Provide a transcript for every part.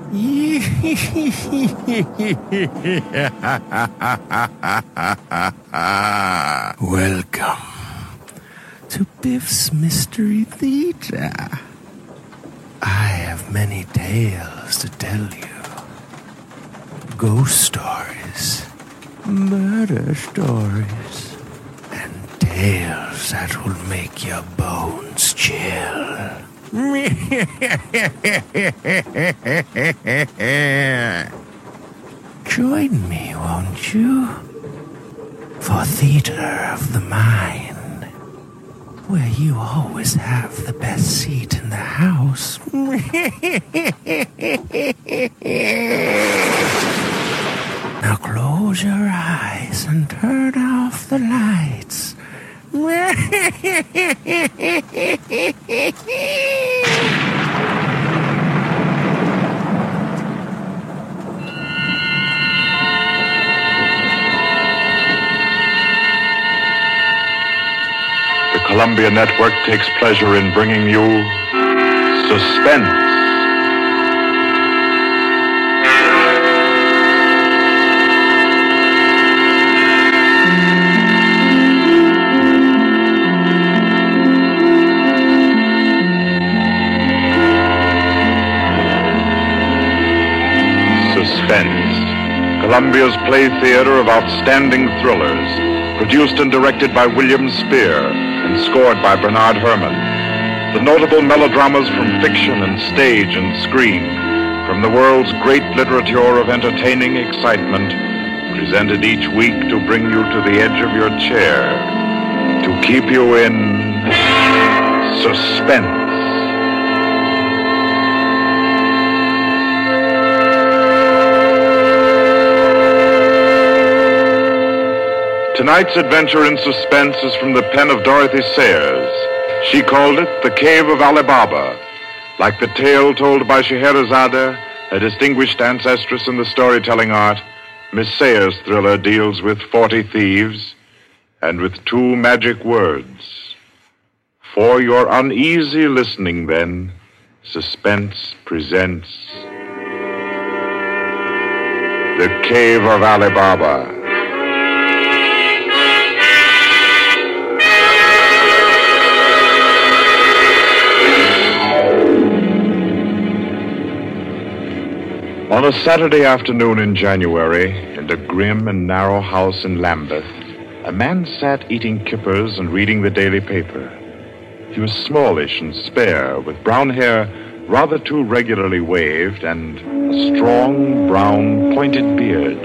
Welcome to Biff's Mystery Theater. I have many tales to tell you. Ghost stories, murder stories, and tales that will make your bones chill. Join me, won't you? For Theater of the Mind, where you always have the best seat in the house. Now close your eyes and turn off the lights. The Columbia Network takes pleasure in bringing you Suspense. Columbia's play theater of outstanding thrillers, produced and directed by William Spear and scored by Bernard Herrmann. The notable melodramas from fiction and stage and screen, from the world's great literature of entertaining excitement, presented each week to bring you to the edge of your chair, to keep you in suspense. Tonight's adventure in suspense is from the pen of Dorothy Sayers. She called it The Cave of Ali Baba. Like the tale told by Scheherazade, a distinguished ancestress in the storytelling art, Miss Sayers' thriller deals with 40 thieves and with 2 magic words. For your uneasy listening, then, Suspense presents The Cave of Ali Baba. On a Saturday afternoon in January, in a grim and narrow house in Lambeth, a man sat eating kippers and reading the daily paper. He was smallish and spare, with brown hair rather too regularly waved and a strong, brown, pointed beard.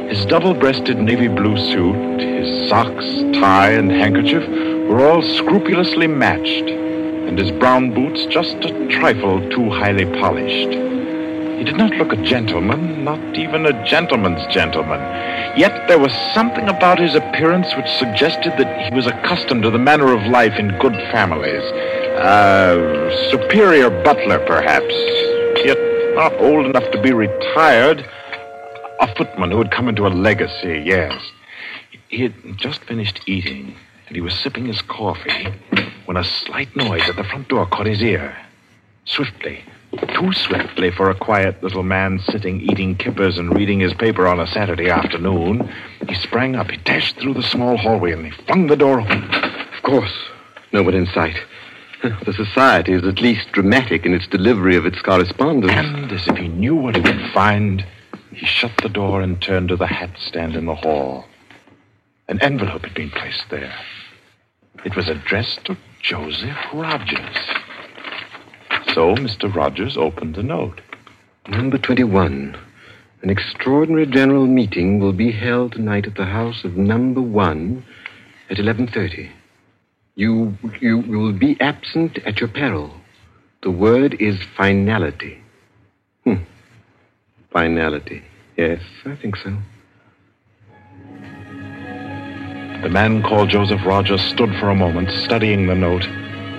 His double-breasted navy blue suit, his socks, tie, and handkerchief were all scrupulously matched, and his brown boots just a trifle too highly polished. He did not look a gentleman, not even a gentleman's gentleman. Yet there was something about his appearance which suggested that he was accustomed to the manner of life in good families. Superior butler, perhaps, yet not old enough to be retired. A footman who had come into a legacy, yes. He had just finished eating, and he was sipping his coffee when a slight noise at the front door caught his ear. Swiftly, too swiftly for a quiet little man sitting eating kippers and reading his paper on a Saturday afternoon, he sprang up, he dashed through the small hallway, and he flung the door open. Of course, no one in sight. The Society is at least dramatic in its delivery of its correspondence. And as if he knew what he would find, he shut the door and turned to the hat stand in the hall. An envelope had been placed there. It was addressed to Joseph Rogers. So Mr. Rogers opened the note. Number 21. An extraordinary general meeting will be held tonight at the house of number 1 at 11:30. You will be absent at your peril. The word is finality. Finality. Yes, I think so. The man called Joseph Rogers stood for a moment, studying the note.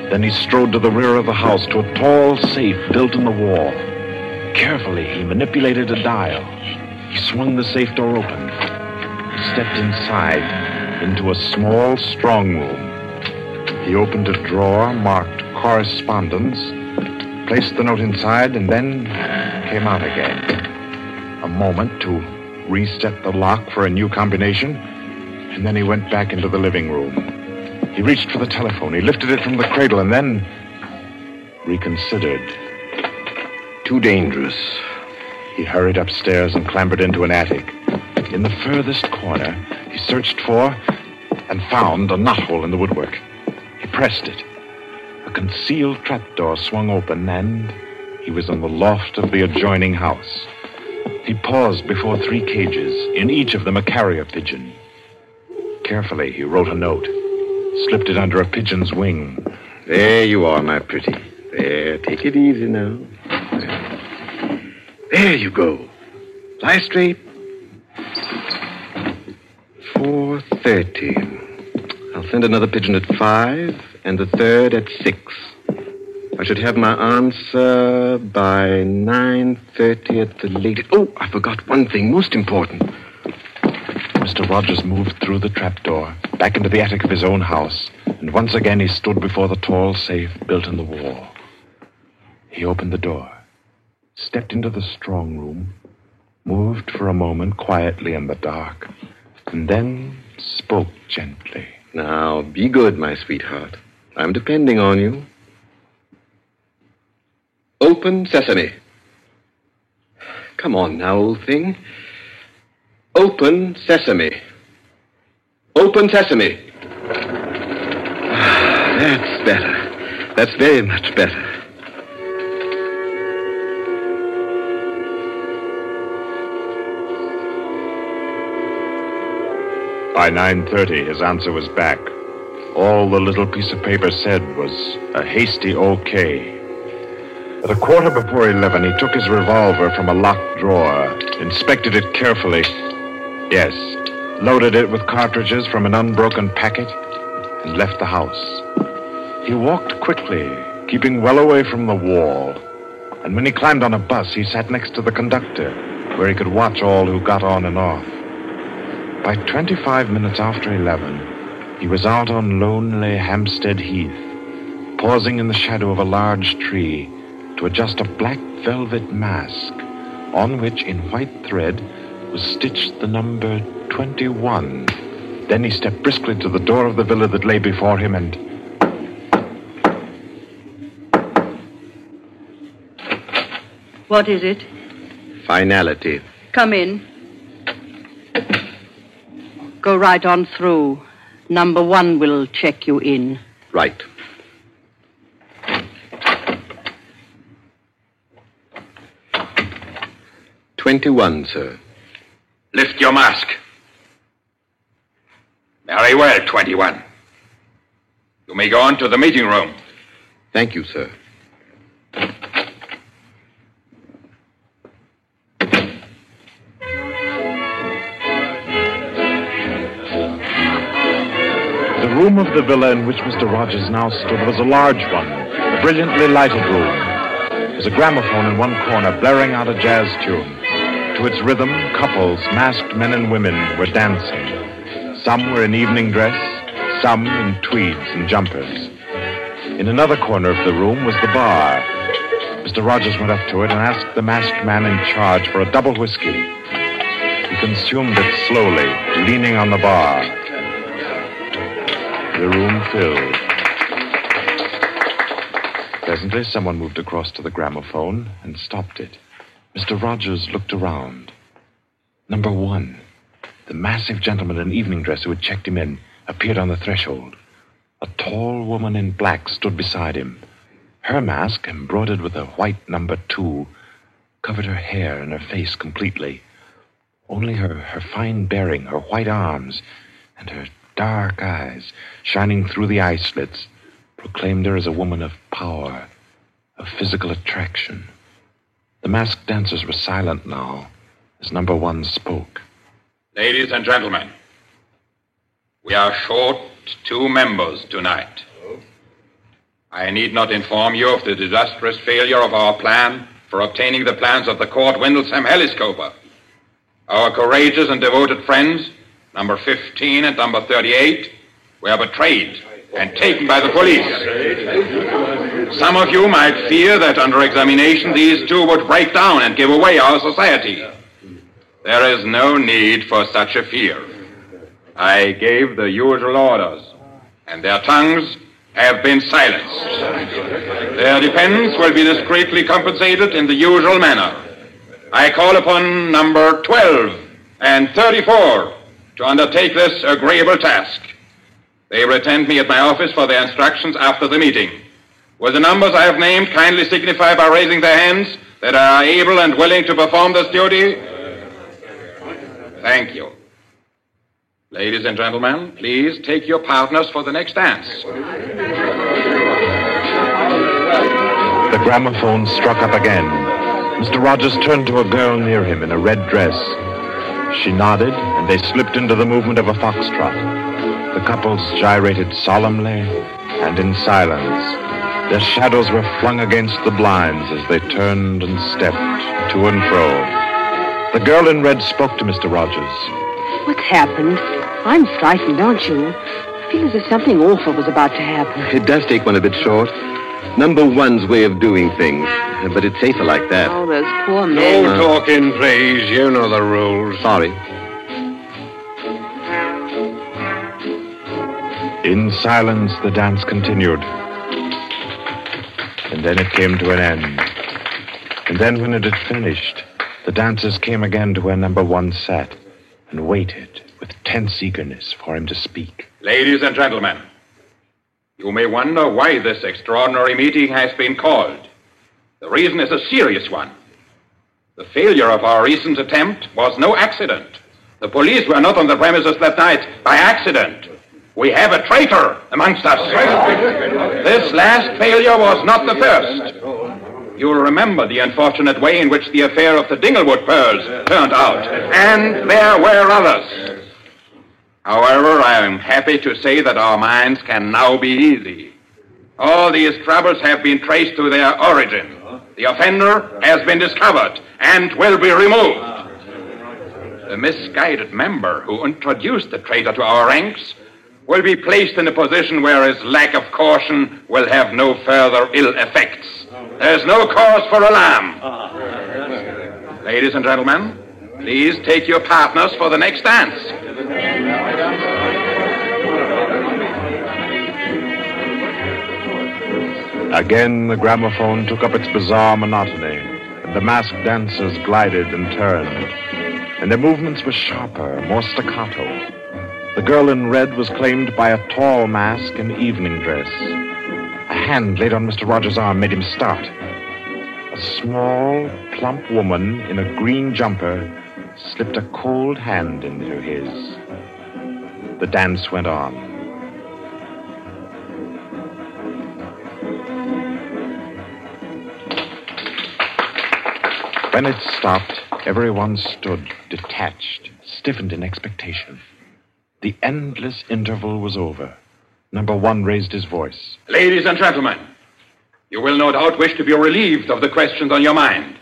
Then he strode to the rear of the house, to a tall safe built in the wall. Carefully, he manipulated a dial. He swung the safe door open. He stepped inside, into a small strong room. He opened a drawer marked correspondence, placed the note inside, and then came out again. A moment to reset the lock for a new combination, and then he went back into the living room. He reached for the telephone. He lifted it from the cradle and then reconsidered. Too dangerous. He hurried upstairs and clambered into an attic. In the furthest corner, he searched for and found a knothole in the woodwork. He pressed it. A concealed trapdoor swung open, and he was in the loft of the adjoining house. He paused before 3 cages, in each of them a carrier pigeon. Carefully, he wrote a note, slipped it under a pigeon's wing. There you are, my pretty. There, take it easy now. There you go. Fly straight. 4:30. I'll send another pigeon at 5 and the third at 6. I should have my answer by 9:30 at the latest. Oh, I forgot one thing, most important. Mr. Rogers moved through the trapdoor, back into the attic of his own house, and once again he stood before the tall safe built in the wall. He opened the door, stepped into the strong room, moved for a moment quietly in the dark, and then spoke gently. Now, be good, my sweetheart. I'm depending on you. Open sesame. Come on now, old thing. Open sesame. Open sesame. That's better. That's very much better. By 9:30, his answer was back. All the little piece of paper said was a hasty okay. At a quarter before 11, he took his revolver from a locked drawer, inspected it carefully. Yes, loaded it with cartridges from an unbroken packet, and left the house. He walked quickly, keeping well away from the wall. And when he climbed on a bus, he sat next to the conductor, where he could watch all who got on and off. By 25 minutes after 11, he was out on lonely Hampstead Heath, pausing in the shadow of a large tree to adjust a black velvet mask on which, in white thread, was stitched the number 21. Then he stepped briskly to the door of the villa that lay before him and... What is it? Finality. Come in. Go right on through. Number 1 will check you in. Right. "21, sir. Lift your mask. Very well, 21. You may go on to the meeting room. Thank you, sir. The room of the villa in which Mr. Rogers now stood was a large one, a brilliantly lighted room. There was a gramophone in one corner blaring out a jazz tune. To its rhythm, couples, masked men and women, were dancing. Some were in evening dress, some in tweeds and jumpers. In another corner of the room was the bar. Mr. Rogers went up to it and asked the masked man in charge for a double whiskey. He consumed it slowly, leaning on the bar. The room filled. Presently, someone moved across to the gramophone and stopped it. Mr. Rogers looked around. Number 1, the massive gentleman in evening dress who had checked him in, appeared on the threshold. A tall woman in black stood beside him. Her mask, embroidered with a white number 2, covered her hair and her face completely. Only her fine bearing, her white arms, and her dark eyes, shining through the eye slits, proclaimed her as a woman of power, of physical attraction. The masked dancers were silent now as number 1 spoke. Ladies and gentlemen, we are short 2 members tonight. I need not inform you of the disastrous failure of our plan for obtaining the plans of the Court Windlesham Heliscoper. Our courageous and devoted friends, number 15 and number 38, were betrayed and taken by the police. Some of you might fear that under examination these two would break down and give away our society. There is no need for such a fear. I gave the usual orders, and their tongues have been silenced. Their defense will be discreetly compensated in the usual manner. I call upon number 12 and 34 to undertake this agreeable task. They will attend me at my office for their instructions after the meeting. Will the numbers I have named kindly signify by raising their hands that they are able and willing to perform this duty? Thank you. Ladies and gentlemen, please take your partners for the next dance. The gramophone struck up again. Mr. Rogers turned to a girl near him in a red dress. She nodded, and they slipped into the movement of a foxtrot. The couples gyrated solemnly and in silence. Their shadows were flung against the blinds as they turned and stepped to and fro. The girl in red spoke to Mr. Rogers. What's happened? I'm frightened, aren't you? I feel as if something awful was about to happen. It does take one a bit short. Number one's way of doing things, but it's safer like that. Oh, those poor men. No talking, please. You know the rules. Sorry. In silence, the dance continued. And then it came to an end. And then when it had finished, the dancers came again to where number one sat and waited with tense eagerness for him to speak. Ladies and gentlemen, you may wonder why this extraordinary meeting has been called. The reason is a serious one. The failure of our recent attempt was no accident. The police were not on the premises that night by accident. We have a traitor amongst us. This last failure was not the first. You'll remember the unfortunate way in which the affair of the Dinglewood pearls turned out. And there were others. However, I am happy to say that our minds can now be easy. All these troubles have been traced to their origin. The offender has been discovered and will be removed. The misguided member who introduced the traitor to our ranks will be placed in a position where his lack of caution will have no further ill effects. There's no cause for alarm. Ladies and gentlemen, please take your partners for the next dance. Again, the gramophone took up its bizarre monotony, and the masked dancers glided and turned, and their movements were sharper, more staccato. The girl in red was claimed by a tall mask and evening dress. A hand laid on Mr. Rogers' arm made him start. A small, plump woman in a green jumper slipped a cold hand into his. The dance went on. When it stopped, everyone stood detached, stiffened in expectation. The endless interval was over. Number one raised his voice. Ladies and gentlemen, you will no doubt wish to be relieved of the questions on your mind.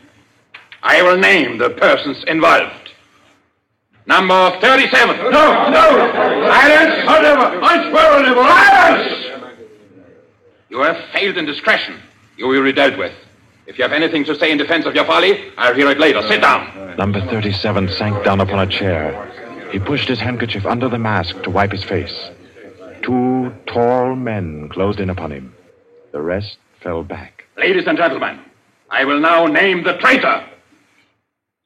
I will name the persons involved. Number 37. No! Silence! I swear on it! Silence! You have failed in discretion. You will be dealt with. If you have anything to say in defense of your folly, I'll hear it later. Sit down. Number 37 sank down upon a chair. He pushed his handkerchief under the mask to wipe his face. Two tall men closed in upon him. The rest fell back. Ladies and gentlemen, I will now name the traitor.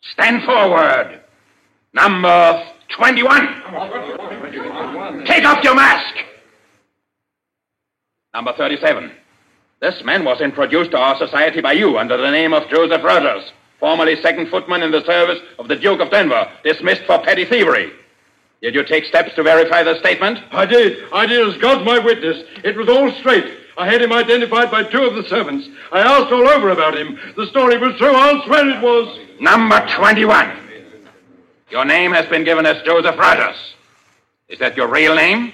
Stand forward. Number 21. Take off your mask. Number 37. This man was introduced to our society by you under the name of Joseph Rogers, formerly second footman in the service of the Duke of Denver, dismissed for petty thievery. Did you take steps to verify the statement? I did as God's my witness. It was all straight. I had him identified by two of the servants. I asked all over about him. The story was true. I'll swear it was. Number 21. Your name has been given as Joseph Rogers. Is that your real name?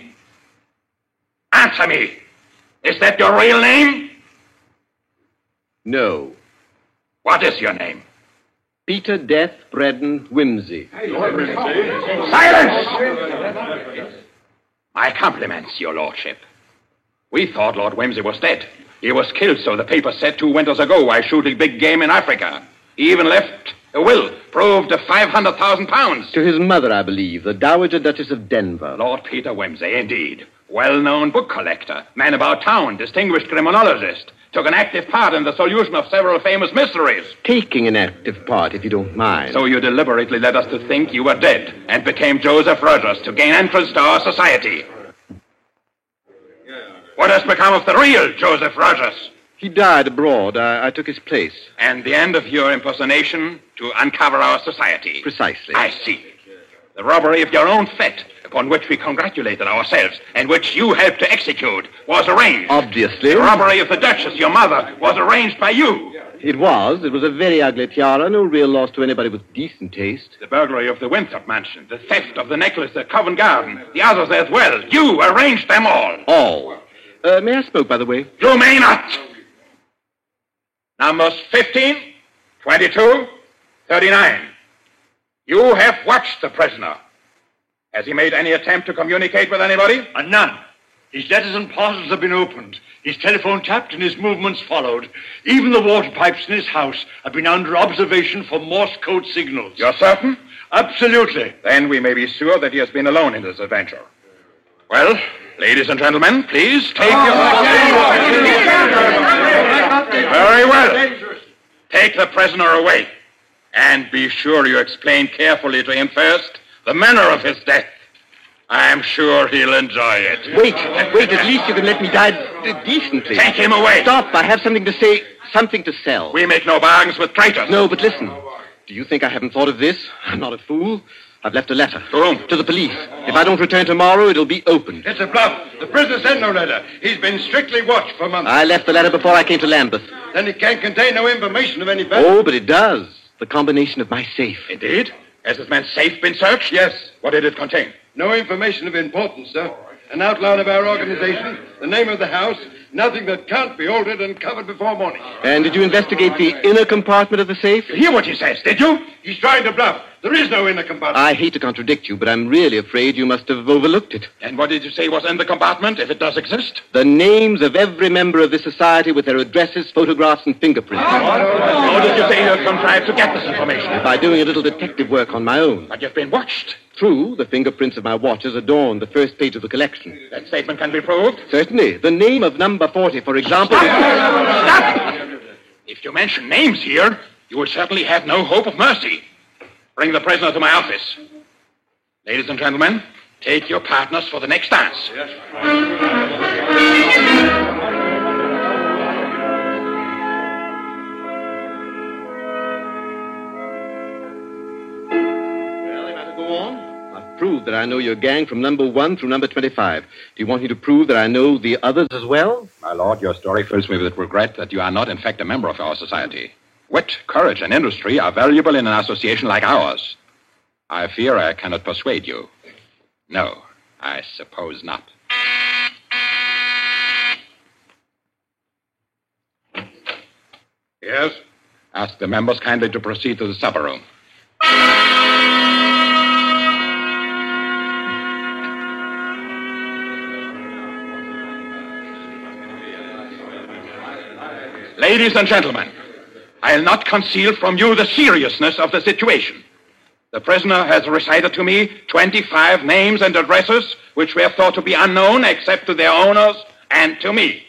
Answer me. Is that your real name? No. What is your name? Peter Death Braddon Whimsy. Silence! My compliments, your lordship. We thought Lord Whimsy was dead. He was killed, so the paper said, 2 winters ago while shooting big game in Africa. He even left a will, proved of £500,000. To his mother, I believe, the Dowager Duchess of Denver. Lord Peter Wimsey, indeed. Well-known book collector, man about town, distinguished criminologist. Took an active part in the solution of several famous mysteries. Taking an active part, if you don't mind. So you deliberately led us to think you were dead and became Joseph Rogers to gain entrance to our society. What has become of the real Joseph Rogers? He died abroad. I took his place. And the end of your impersonation to uncover our society. Precisely. I see. The robbery of your own fete, upon which we congratulated ourselves, and which you helped to execute, was arranged. Obviously. The robbery of the Duchess, your mother, was arranged by you. It was. It was a very ugly tiara. No real loss to anybody with decent taste. The burglary of the Winthrop mansion, the theft of the necklace at Covent Garden, the others as well. You arranged them all. All. May I smoke, by the way? You may not. Numbers 15, 22, 39. You have watched the prisoner. Has he made any attempt to communicate with anybody? None. His letters and parcels have been opened. His telephone tapped and his movements followed. Even the water pipes in his house have been under observation for Morse code signals. You're certain? Absolutely. Then we may be sure that he has been alone in this adventure. Well, ladies and gentlemen, please take your... Very well. Take the prisoner away. And be sure you explain carefully to him first the manner of his death. I'm sure he'll enjoy it. Wait, at least you can let me die decently. Take him away. Stop, I have something to say, something to sell. We make no bargains with traitors. No, but listen. Do you think I haven't thought of this? I'm not a fool. I've left a letter. To whom? To the police. If I don't return tomorrow, it'll be opened. It's a bluff. The prisoner sent no letter. He's been strictly watched for months. I left the letter before I came to Lambeth. Then it can't contain no information of any value. Oh, but it does. The combination of my safe. Indeed? Has this man's safe been searched? Yes. What did it contain? No information of importance, sir. An outline of our organization, the name of the house, nothing that can't be altered and covered before morning. And did you investigate the inner compartment of the safe? You hear what he says, did you? He's trying to bluff. There is no inner compartment. I hate to contradict you, but I'm really afraid you must have overlooked it. And what did you say was in the compartment, if it does exist? The names of every member of this society with their addresses, photographs, and fingerprints. How did you say you contrived to get this information? By doing a little detective work on my own. But you've been watched. True, the fingerprints of my watches adorn the first page of the collection. That statement can be proved? Certainly. The name of number 40, for example... Stop! If you mention names here, you will certainly have no hope of mercy. Bring the prisoner to my office. Ladies and gentlemen, take your partners for the next dance. Well, am I to go on? I've proved that I know your gang from number 1 through number 25. Do you want me to prove that I know the others as well? My lord, your story fills me with regret that you are not, in fact, a member of our society. Wit, courage, and industry are valuable in an association like ours. I fear I cannot persuade you. No, I suppose not. Yes? Ask the members kindly to proceed to the supper room. Ladies and gentlemen, I'll not conceal from you the seriousness of the situation. The prisoner has recited to me 25 names and addresses which were thought to be unknown except to their owners and to me.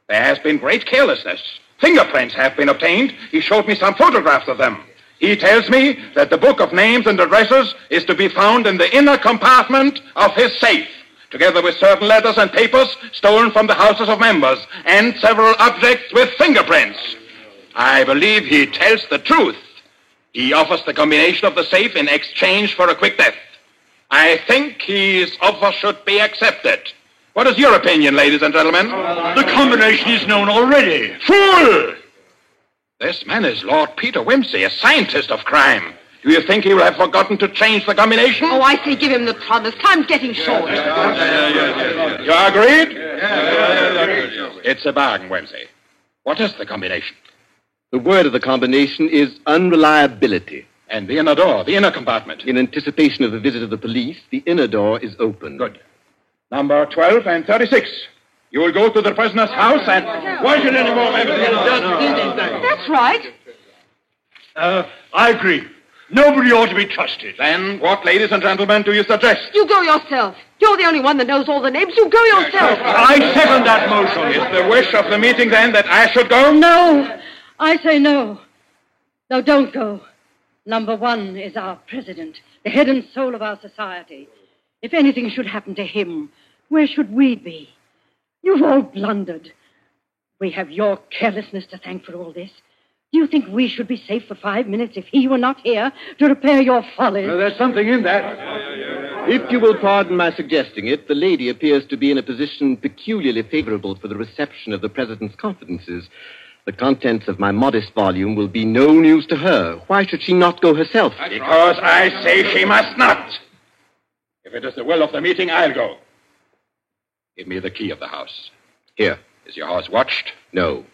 There has been great carelessness. Fingerprints have been obtained. He showed me some photographs of them. He tells me that the book of names and addresses is to be found in the inner compartment of his safe, together with certain letters and papers stolen from the houses of members, and several objects with fingerprints. I believe he tells the truth. He offers the combination of the safe in exchange for a quick death. I think his offer should be accepted. What is your opinion, ladies and gentlemen? The combination is known already. Fool! This man is Lord Peter Wimsey, a scientist of crime. Do you think he will have forgotten to change the combination? Oh, I say give him the promise. Time's getting short. You agreed? It's a bargain, Wimsey. What is the combination? The word of the combination is unreliability. And the inner door, the inner compartment. In anticipation of the visit of the police, the inner door is open. Good. Number 12 and 36. You will go to the prisoner's house and... Why should any more members... That's right. I agree. Nobody ought to be trusted. Then what, ladies and gentlemen, do you suggest? You go yourself. You're the only one that knows all the names. You go yourself. I second that motion. Is the wish of the meeting, then, that I should go? No. I say no. No, don't go. Number 1 is our president, the head and soul of our society. If anything should happen to him, where should we be? You've all blundered. We have your carelessness to thank for all this. Do you think we should be safe for 5 minutes if he were not here to repair your follies? Well, there's something in that. If you will pardon my suggesting it, the lady appears to be in a position peculiarly favorable for the reception of the President's confidences. The contents of my modest volume will be no news to her. Why should she not go herself? Because I say she must not. If it is the will of the meeting, I'll go. Give me the key of the house. Here. Is your house watched? No.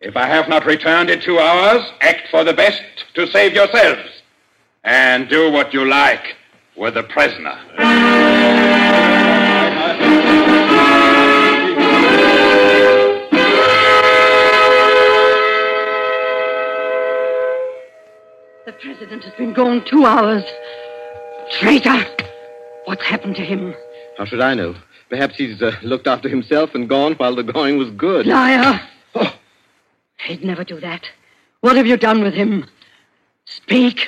If I have not returned in 2 hours, act for the best to save yourselves. And do what you like with the prisoner. The president has been gone 2 hours. Traitor! What's happened to him? How should I know? Perhaps he's looked after himself and gone while the going was good. Liar! Oh. He'd never do that. What have you done with him? Speak,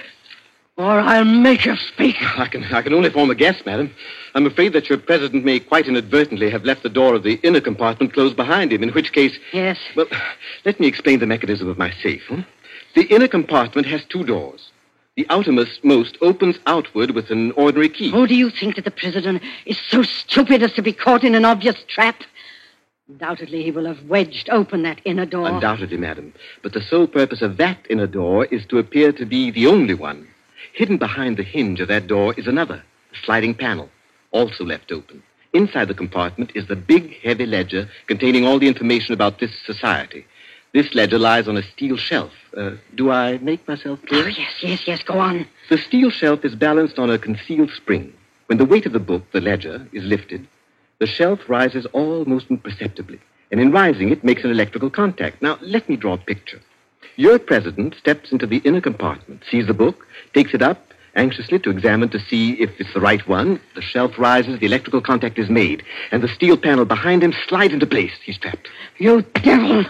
or I'll make you speak. I can only form a guess, madam. I'm afraid that your president may quite inadvertently have left the door of the inner compartment closed behind him, in which case... Yes? Well, let me explain the mechanism of my safe. The inner compartment has 2 doors. The outermost opens outward with an ordinary key. Oh, do you think that the president is so stupid as to be caught in an obvious trap? Undoubtedly, he will have wedged open that inner door. Undoubtedly, madam. But the sole purpose of that inner door is to appear to be the only one. Hidden behind the hinge of that door is another, a sliding panel, also left open. Inside the compartment is the big, heavy ledger containing all the information about this society. This ledger lies on a steel shelf. Do I make myself clear? Oh, yes, go on. The steel shelf is balanced on a concealed spring. When the weight of the book, the ledger, is lifted, the shelf rises almost imperceptibly, and in rising it makes an electrical contact. Now, let me draw a picture. Your president steps into the inner compartment, sees the book, takes it up, anxiously to examine to see if it's the right one. The shelf rises, the electrical contact is made, and the steel panel behind him slides into place. He's trapped. You devil!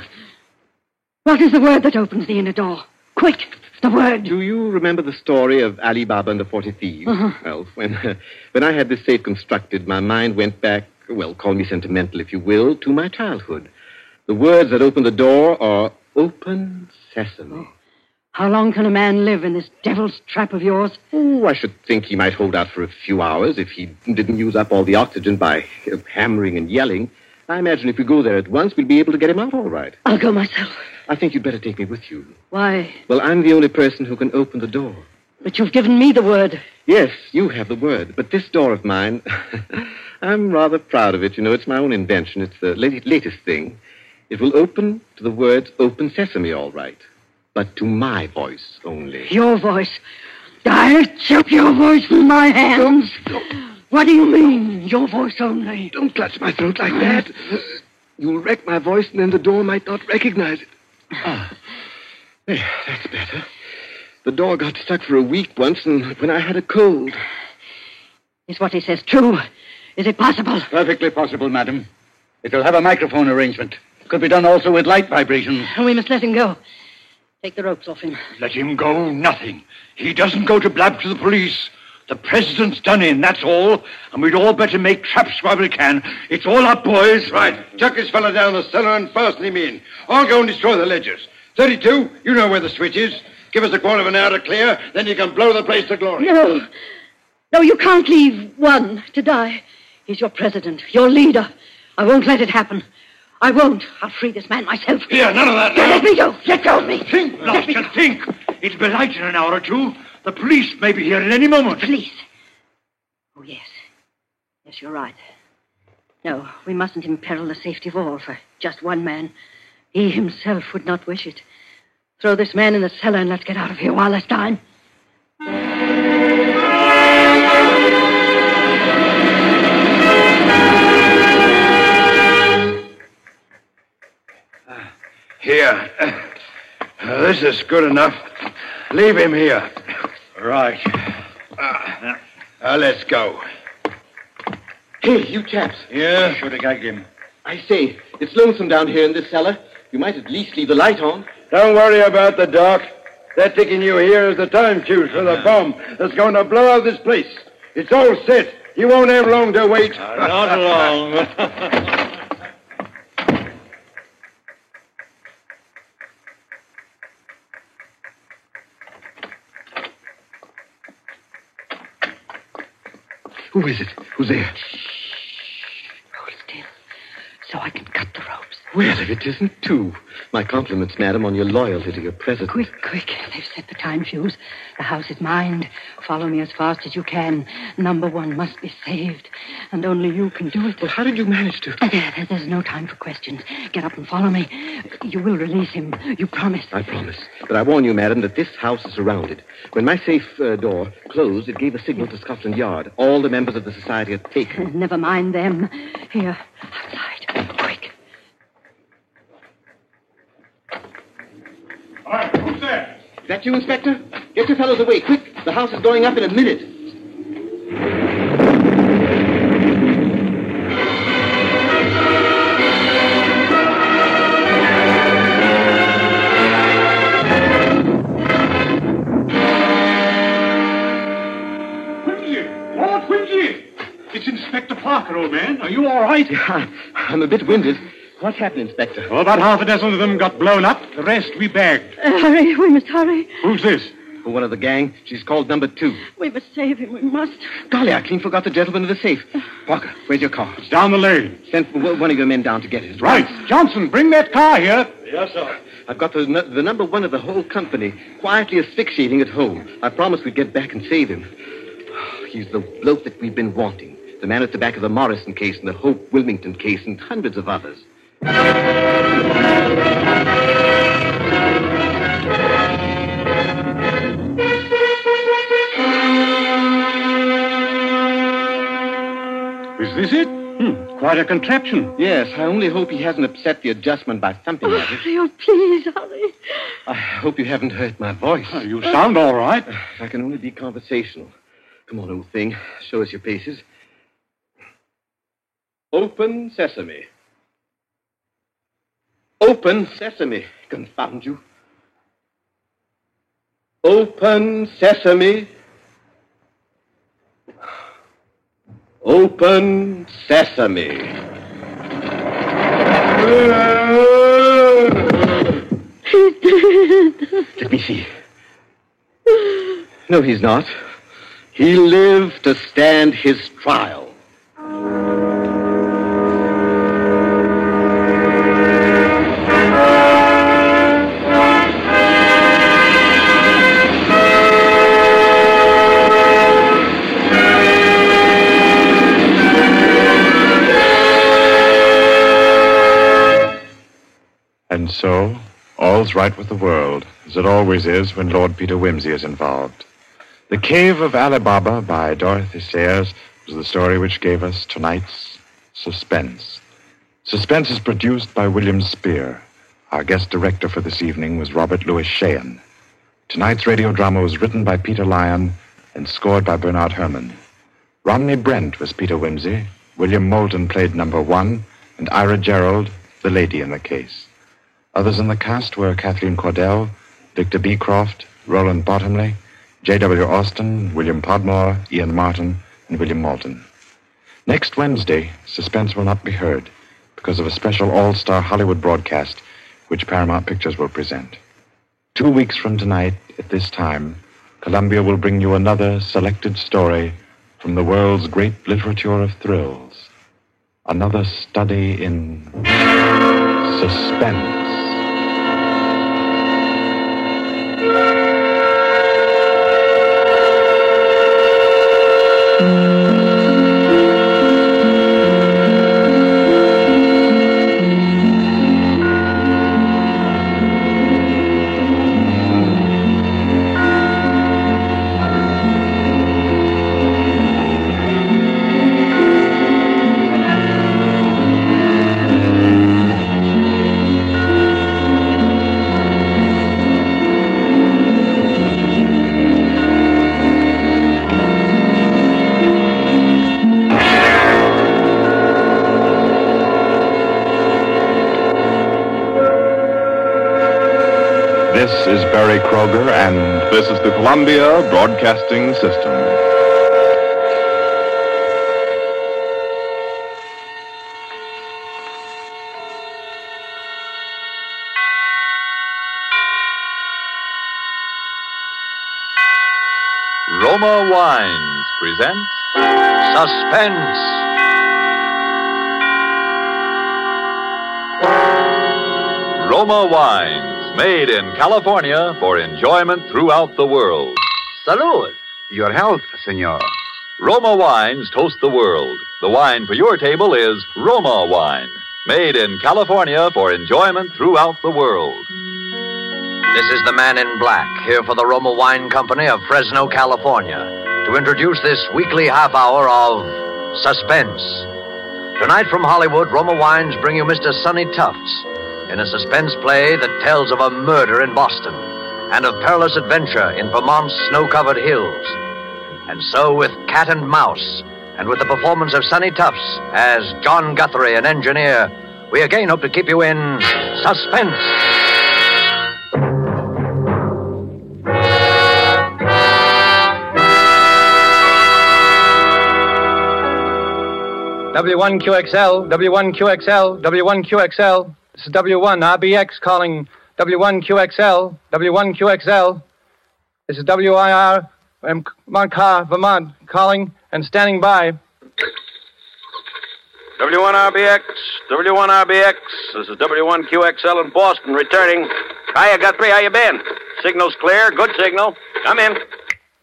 What is the word that opens the inner door? Quick, the word. Do you remember the story of Ali Baba and the 40 Thieves? Well, when I had this safe constructed, my mind went back, well, call me sentimental if you will, to my childhood. The words that open the door are open sesame. Oh. How long can a man live in this devil's trap of yours? Oh, I should think he might hold out for a few hours if he didn't use up all the oxygen by hammering and yelling. I imagine if we go there at once, we'll be able to get him out all right. I'll go myself. I think you'd better take me with you. Why? Well, I'm the only person who can open the door. But you've given me the word. Yes, you have the word. But this door of mine, I'm rather proud of it. You know, it's my own invention. It's the latest thing. It will open to the words open sesame, all right. But to my voice only. Your voice? I'll chop your voice from my hands. Don't. What do you mean, your voice only? Don't clutch my throat like that. You'll wreck my voice, and then the door might not recognize it. There, that's better. The door got stuck for a week once, and when I had a cold. Is what he says true? Is it possible? Perfectly possible, madam. It'll have a microphone arrangement. Could be done also with light vibrations. We must let him go. Take the ropes off him. Let him go? Nothing. He doesn't go to blab to the police. The president's done in, that's all. And we'd all better make traps while we can. It's all up, boys. Right. Chuck this fella down the cellar and fasten him in. I'll go and destroy the ledgers. 32, you know where the switch is. Give us a quarter of an hour to clear, then you can blow the place to glory. No, you can't leave one to die. He's your president, your leader. I won't let it happen. I won't. I'll free this man myself. Here, none of that. Let me go. Let go of me. Think, Blaster, think. It'll be light in an hour or two. The police may be here at any moment. Police? Oh, yes. Yes, you're right. No, we mustn't imperil the safety of all for just one man. He himself would not wish it. Throw this man in the cellar and let's get out of here while there's time. Here. This is good enough. Leave him here. Right. Let's go. Hey, you chaps. Yeah? Should have gagged him. I say, it's lonesome down here in this cellar. You might at least leave the light on. Don't worry about the dark. They're taking you here as the time fuse for the bomb that's going to blow out this place. It's all set. You won't have long to wait. Not long. Who is it? Who's there? Hold still, so I can cut the ropes. Well, if it isn't two. My compliments, madam, on your loyalty to your president. Quick. They've set the time fuse. The house is mine. Follow me as fast as you can. Number 1 must be saved. And only you can do it. Well, how did you manage to? There's no time for questions. Get up and follow me. You will release him. You promise. I promise. But I warn you, madam, that this house is surrounded. When my safe door closed, it gave a signal to Scotland Yard. All the members of the society are taken. Never mind them. Here, outside. Quick. All right, who's there? Is that you, Inspector? Get your fellows away, quick. The house is going up in a minute. Lord Quincy! It's Inspector Parker, old man. Are you all right? I'm a bit winded. What happened, Inspector? Well, about half a dozen of them got blown up. The rest we bagged. Hurry, we must hurry. Who's this? One of the gang. She's called number 2. We must save him, we must. Golly, I clean forgot the gentleman in the safe. Parker, where's your car? It's down the lane. Send one of your men down to get it. Right. Johnson, bring that car here. Yes, sir. I've got the number 1 of the whole company quietly asphyxiating at home. I promised we'd get back and save him. He's the bloke that we've been wanting. The man at the back of the Morrison case and the Hope Wilmington case and hundreds of others. Is this it? Quite a contraption. Yes, I only hope he hasn't upset the adjustment by thumping at it. Oh, please, hurry. I hope you haven't hurt my voice. You sound all right. I can only be conversational. Come on, old thing. Show us your paces. Open sesame. Open sesame. Confound you. Open sesame. Open sesame. He's dead. Let me see. No, he's not. He lived to stand his trial. And so, all's right with the world, as it always is when Lord Peter Wimsey is involved. The Cave of Ali Baba by Dorothy Sayers was the story which gave us tonight's Suspense. Suspense is produced by William Spear. Our guest director for this evening was Robert Louis Sheehan. Tonight's radio drama was written by Peter Lyon and scored by Bernard Herrmann. Romney Brent was Peter Wimsey, William Moulton played number 1, and Ira Gerald, the lady in the case. Others in the cast were Kathleen Cordell, Victor Beecroft, Roland Bottomley, J.W. Austin, William Podmore, Ian Martin, and William Moulton. Next Wednesday, Suspense will not be heard because of a special all-star Hollywood broadcast which Paramount Pictures will present. 2 weeks from tonight, at this time, Columbia will bring you another selected story from the world's great literature of thrills. Another study in suspense. This is Barry Kroger, and this is the Columbia Broadcasting System. Roma Wines presents Suspense. Roma Wines, made in California for enjoyment throughout the world. Salud. Your health, senor. Roma Wines toast the world. The wine for your table is Roma Wine, made in California for enjoyment throughout the world. This is the Man in Black, here for the Roma Wine Company of Fresno, California, to introduce this weekly half hour of Suspense. Tonight from Hollywood, Roma Wines bring you Mr. Sonny Tufts in a suspense play that tells of a murder in Boston and of perilous adventure in Vermont's snow-covered hills. And so with Cat and Mouse, and with the performance of Sonny Tufts as John Guthrie, an engineer, we again hope to keep you in suspense. W1QXL, W1QXL, W1QXL. This is W1RBX calling W1QXL, W1QXL. This is WIR, Montcar, Vermont, calling and standing by. W1RBX, W1RBX. This is W1QXL in Boston, returning. Hiya, Guthrie, how you been? Signal's clear, good signal. Come in.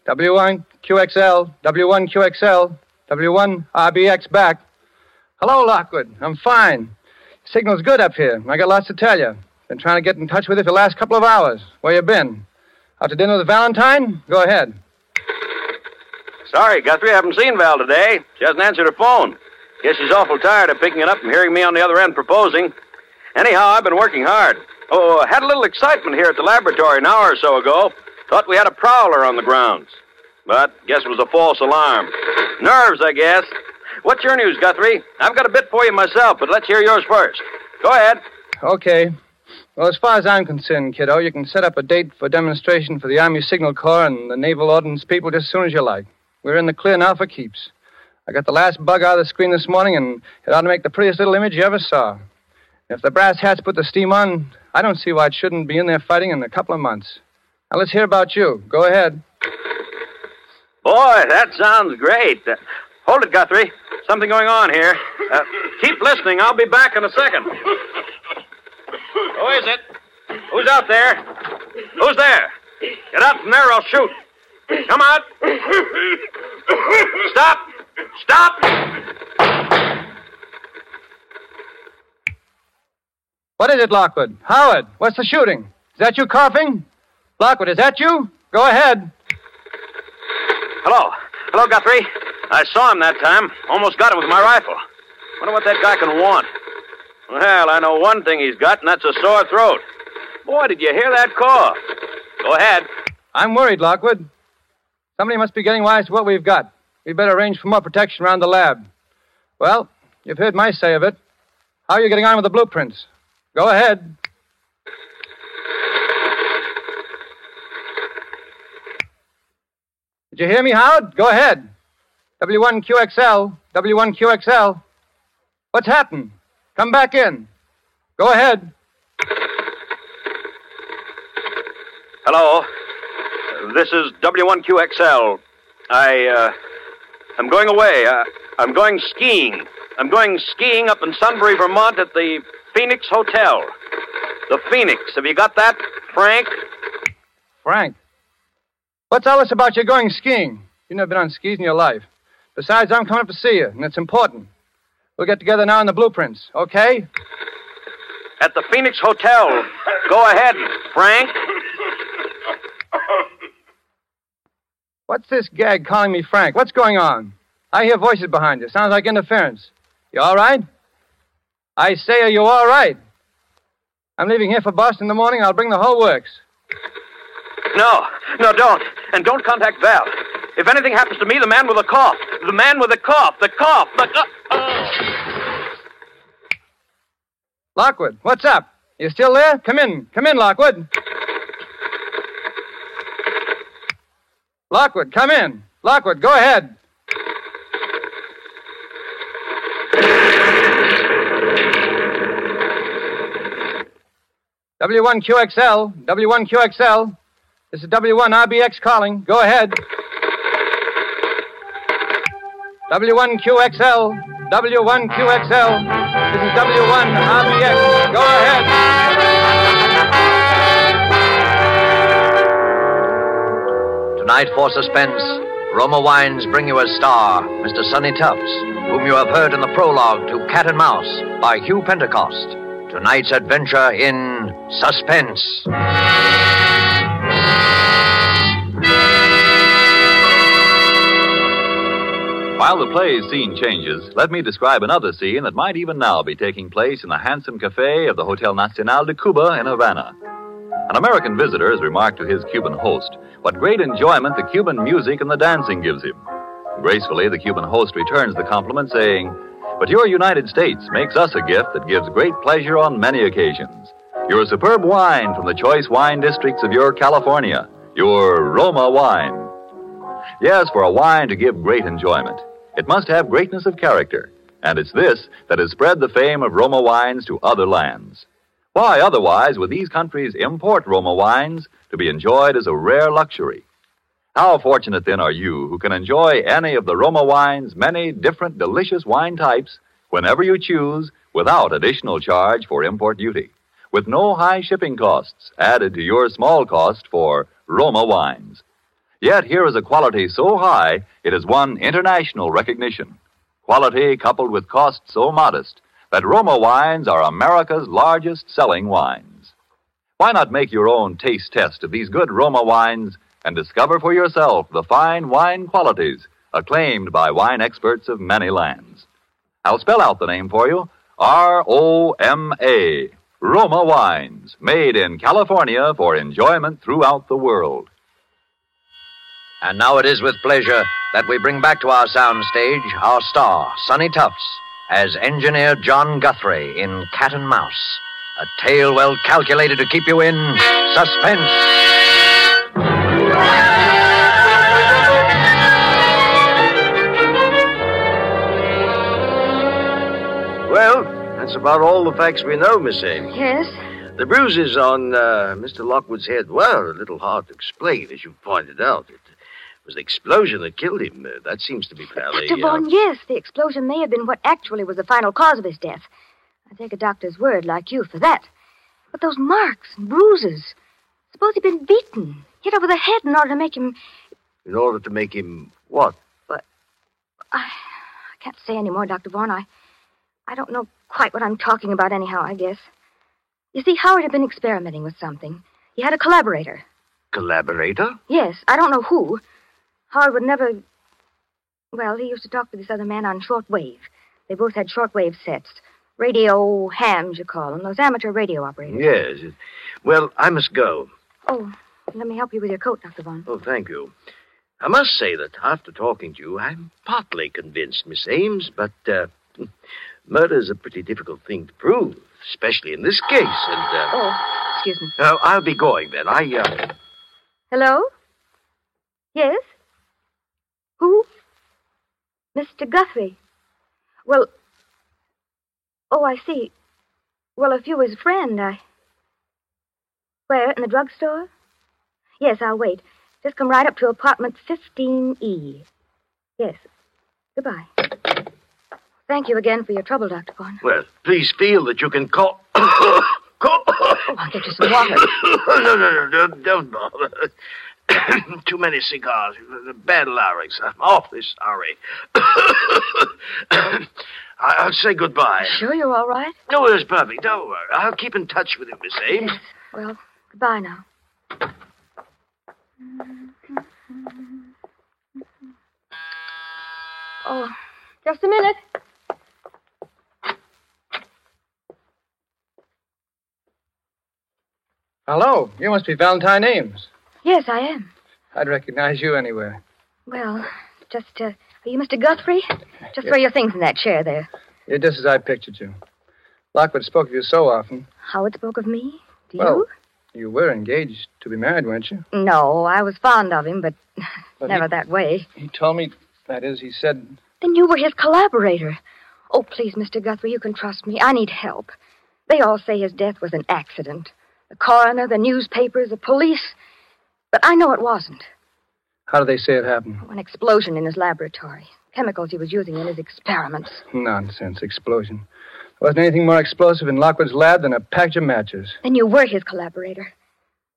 W1QXL, W1QXL, W1RBX back. Hello, Lockwood. I'm fine. Signal's good up here. I got lots to tell you. Been trying to get in touch with you for the last couple of hours. Where you been? Out to dinner with Valentine? Go ahead. Sorry, Guthrie, I haven't seen Val today. She hasn't answered her phone. Guess she's awful tired of picking it up and hearing me on the other end proposing. Anyhow, I've been working hard. Oh, had a little excitement here at the laboratory an hour or so ago. Thought we had a prowler on the grounds. But guess it was a false alarm. Nerves, I guess. What's your news, Guthrie? I've got a bit for you myself, but let's hear yours first. Go ahead. Okay. Well, as far as I'm concerned, kiddo, you can set up a date for demonstration for the Army Signal Corps and the Naval Ordnance people just as soon as you like. We're in the clear now for keeps. I got the last bug out of the screen this morning, and it ought to make the prettiest little image you ever saw. If the brass hats put the steam on, I don't see why it shouldn't be in there fighting in a couple of months. Now, let's hear about you. Go ahead. Boy, that sounds great. Hold it, Guthrie. Something going on here. Keep listening. I'll be back in a second. Who is it? Who's out there? Who's there? Get out from there, I'll shoot. Come out. Stop. Stop. What is it, Lockwood? Howard, what's the shooting? Is that you coughing? Lockwood, is that you? Go ahead. Hello. Hello, Guthrie. I saw him that time. Almost got him with my rifle. Wonder what that guy can want. Well, I know one thing he's got, and that's a sore throat. Boy, did you hear that cough? Go ahead. I'm worried, Lockwood. Somebody must be getting wise to what we've got. We'd better arrange for more protection around the lab. Well, you've heard my say of it. How are you getting on with the blueprints? Go ahead. Did you hear me, Howard? Go ahead. W1QXL, W1QXL. What's happened? Come back in. Go ahead. Hello. This is W1QXL. I'm going away. I'm going skiing. I'm going skiing up in Sunbury, Vermont at the Phoenix Hotel. The Phoenix. Have you got that, Frank? Frank? What's all this about you going skiing? You've never been on skis in your life. Besides, I'm coming up to see you, and it's important. We'll get together now in the blueprints, okay? At the Phoenix Hotel. Go ahead, Frank. What's this gag calling me Frank? What's going on? I hear voices behind you. Sounds like interference. You all right? I say, are you all right? I'm leaving here for Boston in the morning. I'll bring the whole works. No, don't. And don't contact Val. If anything happens to me, the man with the cough. The man with the cough. The cough. Lockwood, what's up? You still there? Come in, Lockwood. Lockwood, come in. Lockwood, go ahead. W1QXL, W1QXL. This is W1RBX calling. Go ahead. W1QXL, W1QXL. This is W1RBX. Go ahead. Tonight for Suspense, Roma Wines bring you a star, Mr. Sonny Tufts, whom you have heard in the prologue to Cat and Mouse by Hugh Pentecost. Tonight's adventure in Suspense. While the play's scene changes, let me describe another scene that might even now be taking place in the handsome cafe of the Hotel Nacional de Cuba in Havana. An American visitor has remarked to his Cuban host what great enjoyment the Cuban music and the dancing gives him. Gracefully, the Cuban host returns the compliment, saying, "But your United States makes us a gift that gives great pleasure on many occasions. Your superb wine from the choice wine districts of your California, your Roma wine." Yes, for a wine to give great enjoyment, it must have greatness of character, and it's this that has spread the fame of Roma wines to other lands. Why, otherwise, would these countries import Roma wines to be enjoyed as a rare luxury? How fortunate, then, are you who can enjoy any of the Roma wine's many different delicious wine types whenever you choose without additional charge for import duty, with no high shipping costs added to your small cost for Roma wines. Yet here is a quality so high it has won international recognition. Quality coupled with cost so modest that Roma wines are America's largest selling wines. Why not make your own taste test of these good Roma wines and discover for yourself the fine wine qualities acclaimed by wine experts of many lands? I'll spell out the name for you. R-O-M-A. Roma wines, made in California for enjoyment throughout the world. And now it is with pleasure that we bring back to our soundstage our star, Sonny Tufts, as Engineer John Guthrie in Cat and Mouse, a tale well calculated to keep you in suspense. Well, that's about all the facts we know, Miss Ames. Yes? The bruises on Mr. Lockwood's head were a little hard to explain, as you pointed out. It was the explosion that killed him. That seems to be fairly... Dr. Vaughn, yes, the explosion may have been what actually was the final cause of his death. I take a doctor's word like you for that. But those marks and bruises, suppose he'd been beaten, hit over the head in order to make him... In order to make him what? But I can't say any more, Dr. Vaughn. I don't know quite what I'm talking about anyhow, I guess. You see, Howard had been experimenting with something. He had a collaborator. Collaborator? Yes, I don't know who. Howard would never... Well, he used to talk to this other man on shortwave. They both had shortwave sets. Radio hams, you call them. Those amateur radio operators. Yes. Well, I must go. Oh, let me help you with your coat, Dr. Vaughn. Oh, thank you. I must say that after talking to you, I'm partly convinced, Miss Ames, but murder's a pretty difficult thing to prove, especially in this case, and... Oh, excuse me. I'll be going, then. Hello? Yes? Who? Mr. Guthrie. Well... Oh, I see. Well, if you were his friend, Where, in the drugstore? Yes, I'll wait. Just come right up to apartment 15E. Yes. Goodbye. Thank you again for your trouble, Dr. Vaughn. Well, please feel that you can call... Oh, I'll get you some water. No, don't bother. Too many cigars. Bad larynx. I'm awfully sorry. I'll say goodbye. Sure you're all right? No, it's perfect. Don't worry. I'll keep in touch with you, Miss Ames. Yes. Well, goodbye now. Oh, just a minute. Hello, you must be Valentine Ames. Yes, I am. I'd recognize you anywhere. Well, just, are you Mr. Guthrie? Just throw your things in that chair there. You're just as I pictured you. Lockwood spoke of you so often. Howard spoke of me? Do well, you? You were engaged to be married, weren't you? No, I was fond of him, but Never that way. He told me, that is, he said... Then you were his collaborator. Oh, please, Mr. Guthrie, you can trust me. I need help. They all say his death was an accident. The coroner, the newspapers, the police. But I know it wasn't. How do they say it happened? An explosion in his laboratory. Chemicals he was using in his experiments. Nonsense, explosion. There wasn't anything more explosive in Lockwood's lab than a package of matches. Then you were his collaborator.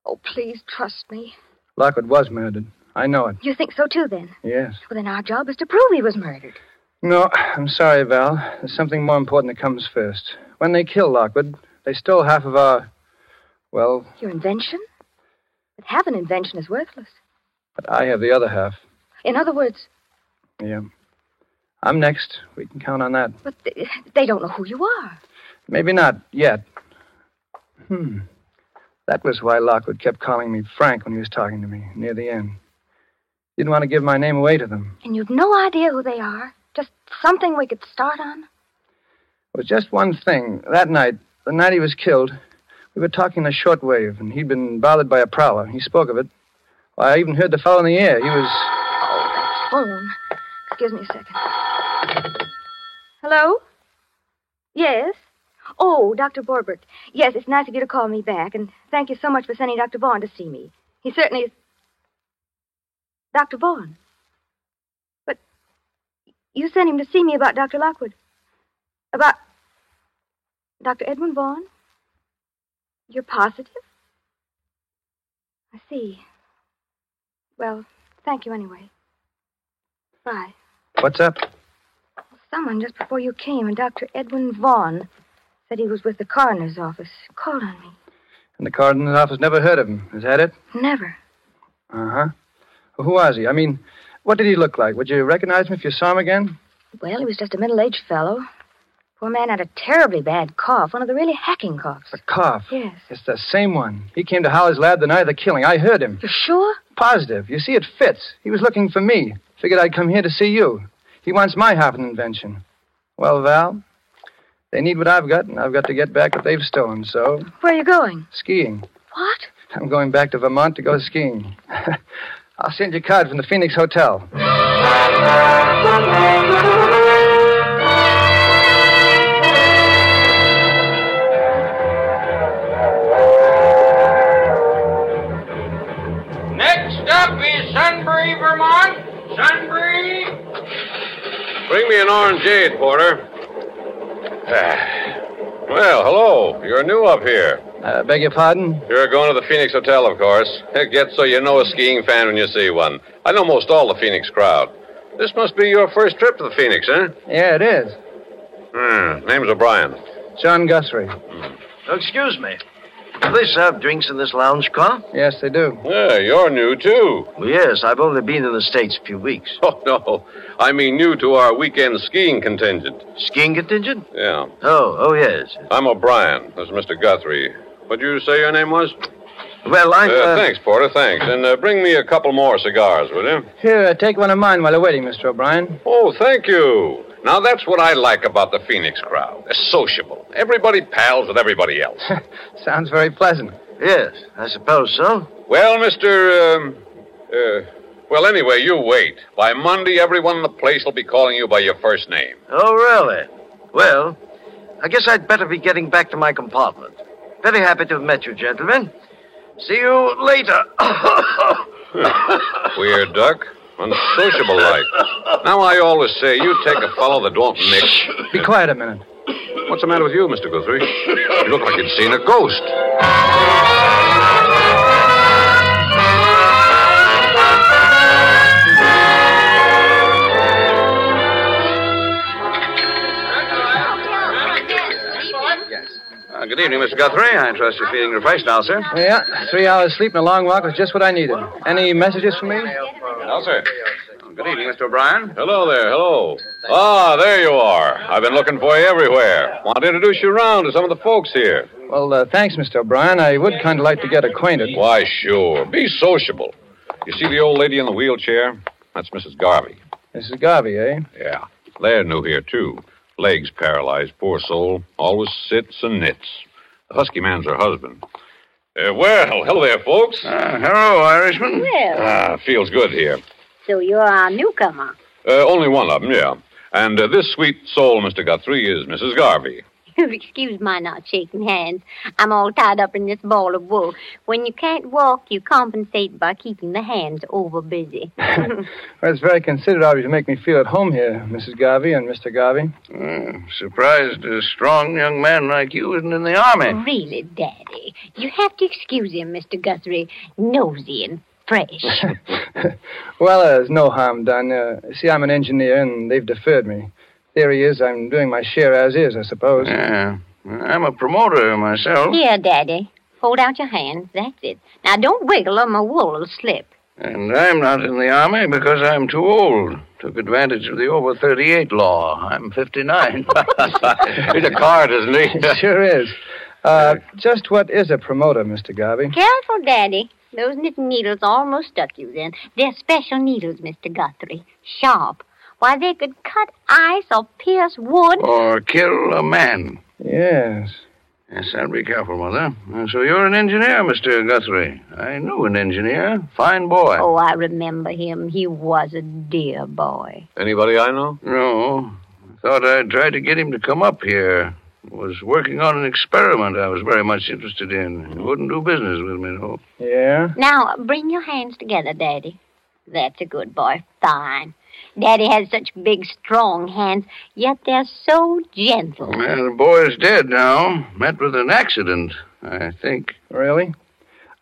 Oh, please trust me. Lockwood was murdered. I know it. You think so, too, then? Yes. Well, then our job is to prove he was murdered. No, I'm sorry, Val. There's something more important that comes first. When they killed Lockwood, they stole half of our... well... Your invention? But half an invention is worthless. But I have the other half. In other words... Yeah. I'm next. We can count on that. But they don't know who you are. Maybe not yet. That was why Lockwood kept calling me Frank when he was talking to me, near the end. Didn't want to give my name away to them. And you've no idea who they are? Just something we could start on? It was just one thing. That night, the night he was killed, we were talking the shortwave, and he'd been bothered by a prowler. He spoke of it. Well, I even heard the fellow in the air. He was... Oh, that phone. Excuse me a second. Hello? Yes? Oh, Dr. Borbert. Yes, it's nice of you to call me back, and thank you so much for sending Dr. Vaughn to see me. He certainly is... Dr. Vaughn? But you sent him to see me about Dr. Lockwood. About Dr. Edwin Vaughn? You're positive? I see. Well, thank you anyway. Bye. What's up? Someone just before you came, and Dr. Edwin Vaughn said he was with the coroner's office. Called on me. And the coroner's office never heard of him. Is that it? Never. Uh-huh. Well, who was he? I mean, what did he look like? Would you recognize him if you saw him again? Well, he was just a middle-aged fellow. Poor man had a terribly bad cough, one of the really hacking coughs. A cough? Yes. It's the same one. He came to Howard's lab the night of the killing. I heard him. You're sure? Positive. You see, it fits. He was looking for me. Figured I'd come here to see you. He wants my half an invention. Well, Val, they need what I've got, and I've got to get back what they've stolen, so... Where are you going? Skiing. What? I'm going back to Vermont to go skiing. I'll send you a card from the Phoenix Hotel. Next up is Sunbury, Vermont. Sunbury! Bring me an orangeade, Porter. Well, hello. You're new up here. Beg your pardon? You're going to the Phoenix Hotel, of course. Get so you know a skiing fan when you see one. I know most all the Phoenix crowd. This must be your first trip to the Phoenix, huh? Yeah, it is. Name's O'Brien. John Guthrie. Oh, excuse me. Do they serve drinks in this lounge car? Yes, they do. Yeah, you're new, too. Well, yes, I've only been in the States a few weeks. Oh, no. I mean new to our weekend skiing contingent. Skiing contingent? Yeah. Oh, yes. I'm O'Brien. This is Mr. Guthrie. What'd you say your name was? Well, I'm... Thanks, Porter, thanks. And bring me a couple more cigars, will you? Here, take one of mine while you're waiting, Mr. O'Brien. Oh, thank you. Now, that's what I like about the Phoenix crowd. They're sociable. Everybody pals with everybody else. Sounds very pleasant. Yes, I suppose so. Well, well, anyway, you wait. By Monday, everyone in the place will be calling you by your first name. Oh, really? Well, I guess I'd better be getting back to my compartment. Very happy to have met you, gentlemen. See you later. Weird duck. Unsociable like. Now, I always say, you take a fellow that won't mix. Be quiet a minute. What's the matter with you, Mr. Guthrie? You look like you'd seen a ghost. Good evening, Mr. Guthrie. I trust you're feeling refreshed now, sir. Yeah, 3 hours sleep and a long walk was just what I needed. Any messages for me? No, sir. Good evening, Mr. O'Brien. Hello there, hello. Ah, there you are. I've been looking for you everywhere. Want to introduce you around to some of the folks here. Well, thanks, Mr. O'Brien. I would kind of like to get acquainted. Why, sure. Be sociable. You see the old lady in the wheelchair? That's Mrs. Garvey. Mrs. Garvey, eh? Yeah. They're new here, too. Legs paralyzed, poor soul. Always sits and knits. The husky man's her husband. Well, hello there, folks. Hello, Irishman. Well. Feels good here. So you're our newcomer. Only one of them, yeah. And this sweet soul, Mr. Guthrie, is Mrs. Garvey. Excuse my not shaking hands. I'm all tied up in this ball of wool. When you can't walk, you compensate by keeping the hands over busy. Well, it's very considerate of you to make me feel at home here, Mrs. Garvey and Mr. Garvey. Surprised a strong young man like you isn't in the army. Really, Daddy, you have to excuse him, Mr. Guthrie. Nosy and fresh. Well, there's no harm done. See, I'm an engineer, and they've deferred me. Theory is I'm doing my share as is, I suppose. Yeah. I'm a promoter myself. Here, Daddy. Hold out your hands. That's it. Now, don't wiggle or my wool will slip. And I'm not in the army because I'm too old. Took advantage of the over 38 law. I'm 59. He's a card, isn't he? It sure is. Just what is a promoter, Mr. Garvey? Careful, Daddy. Those knitting needles almost stuck you then. They're special needles, Mr. Guthrie. Sharp. Why, they could cut ice or pierce wood. Or kill a man. Yes. Yes, I'll be careful, Mother. So you're an engineer, Mr. Guthrie. I knew an engineer. Fine boy. Oh, I remember him. He was a dear boy. Anybody I know? No. I thought I'd try to get him to come up here. Was working on an experiment I was very much interested in. He wouldn't do business with me, though. Yeah? Now, bring your hands together, Daddy. That's a good boy. Fine. Daddy has such big, strong hands, yet they're so gentle. Well, the boy's dead now. Met with an accident, I think. Really?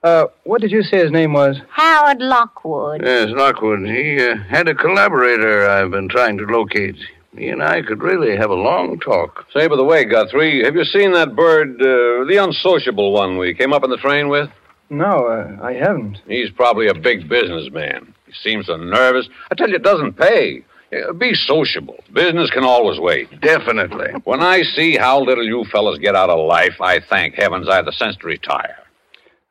What did you say his name was? Howard Lockwood. Yes, Lockwood. He had a collaborator I've been trying to locate. He and I could really have a long talk. Say, by the way, Guthrie, have you seen that bird, the unsociable one we came up in the train with? No, I haven't. He's probably a big businessman. He seems so nervous. I tell you, it doesn't pay. Be sociable. Business can always wait. Definitely. When I see how little you fellas get out of life, I thank heavens I have the sense to retire.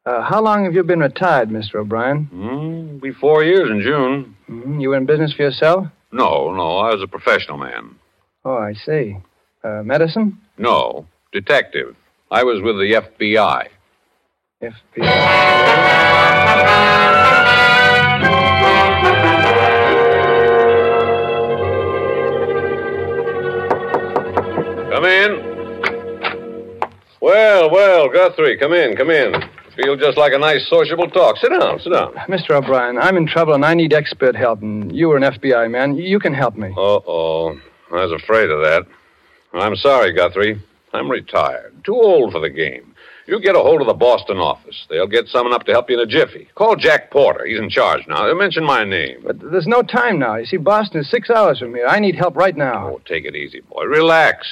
How long have you been retired, Mr. O'Brien? Be 4 years in June. You were in business for yourself? No, I was a professional man. Oh, I see. Medicine? No, detective. I was with the FBI. Come in. Well, Guthrie, come in. Feel just like a nice sociable talk. Sit down. Mr. O'Brien, I'm in trouble and I need expert help, and you were an FBI man. You can help me. Uh-oh. I was afraid of that. I'm sorry, Guthrie. I'm retired. Too old for the game. You get a hold of the Boston office. They'll get someone up to help you in a jiffy. Call Jack Porter. He's in charge now. They'll mention my name. But there's no time now. You see, Boston is 6 hours from here. I need help right now. Oh, take it easy, boy. Relax.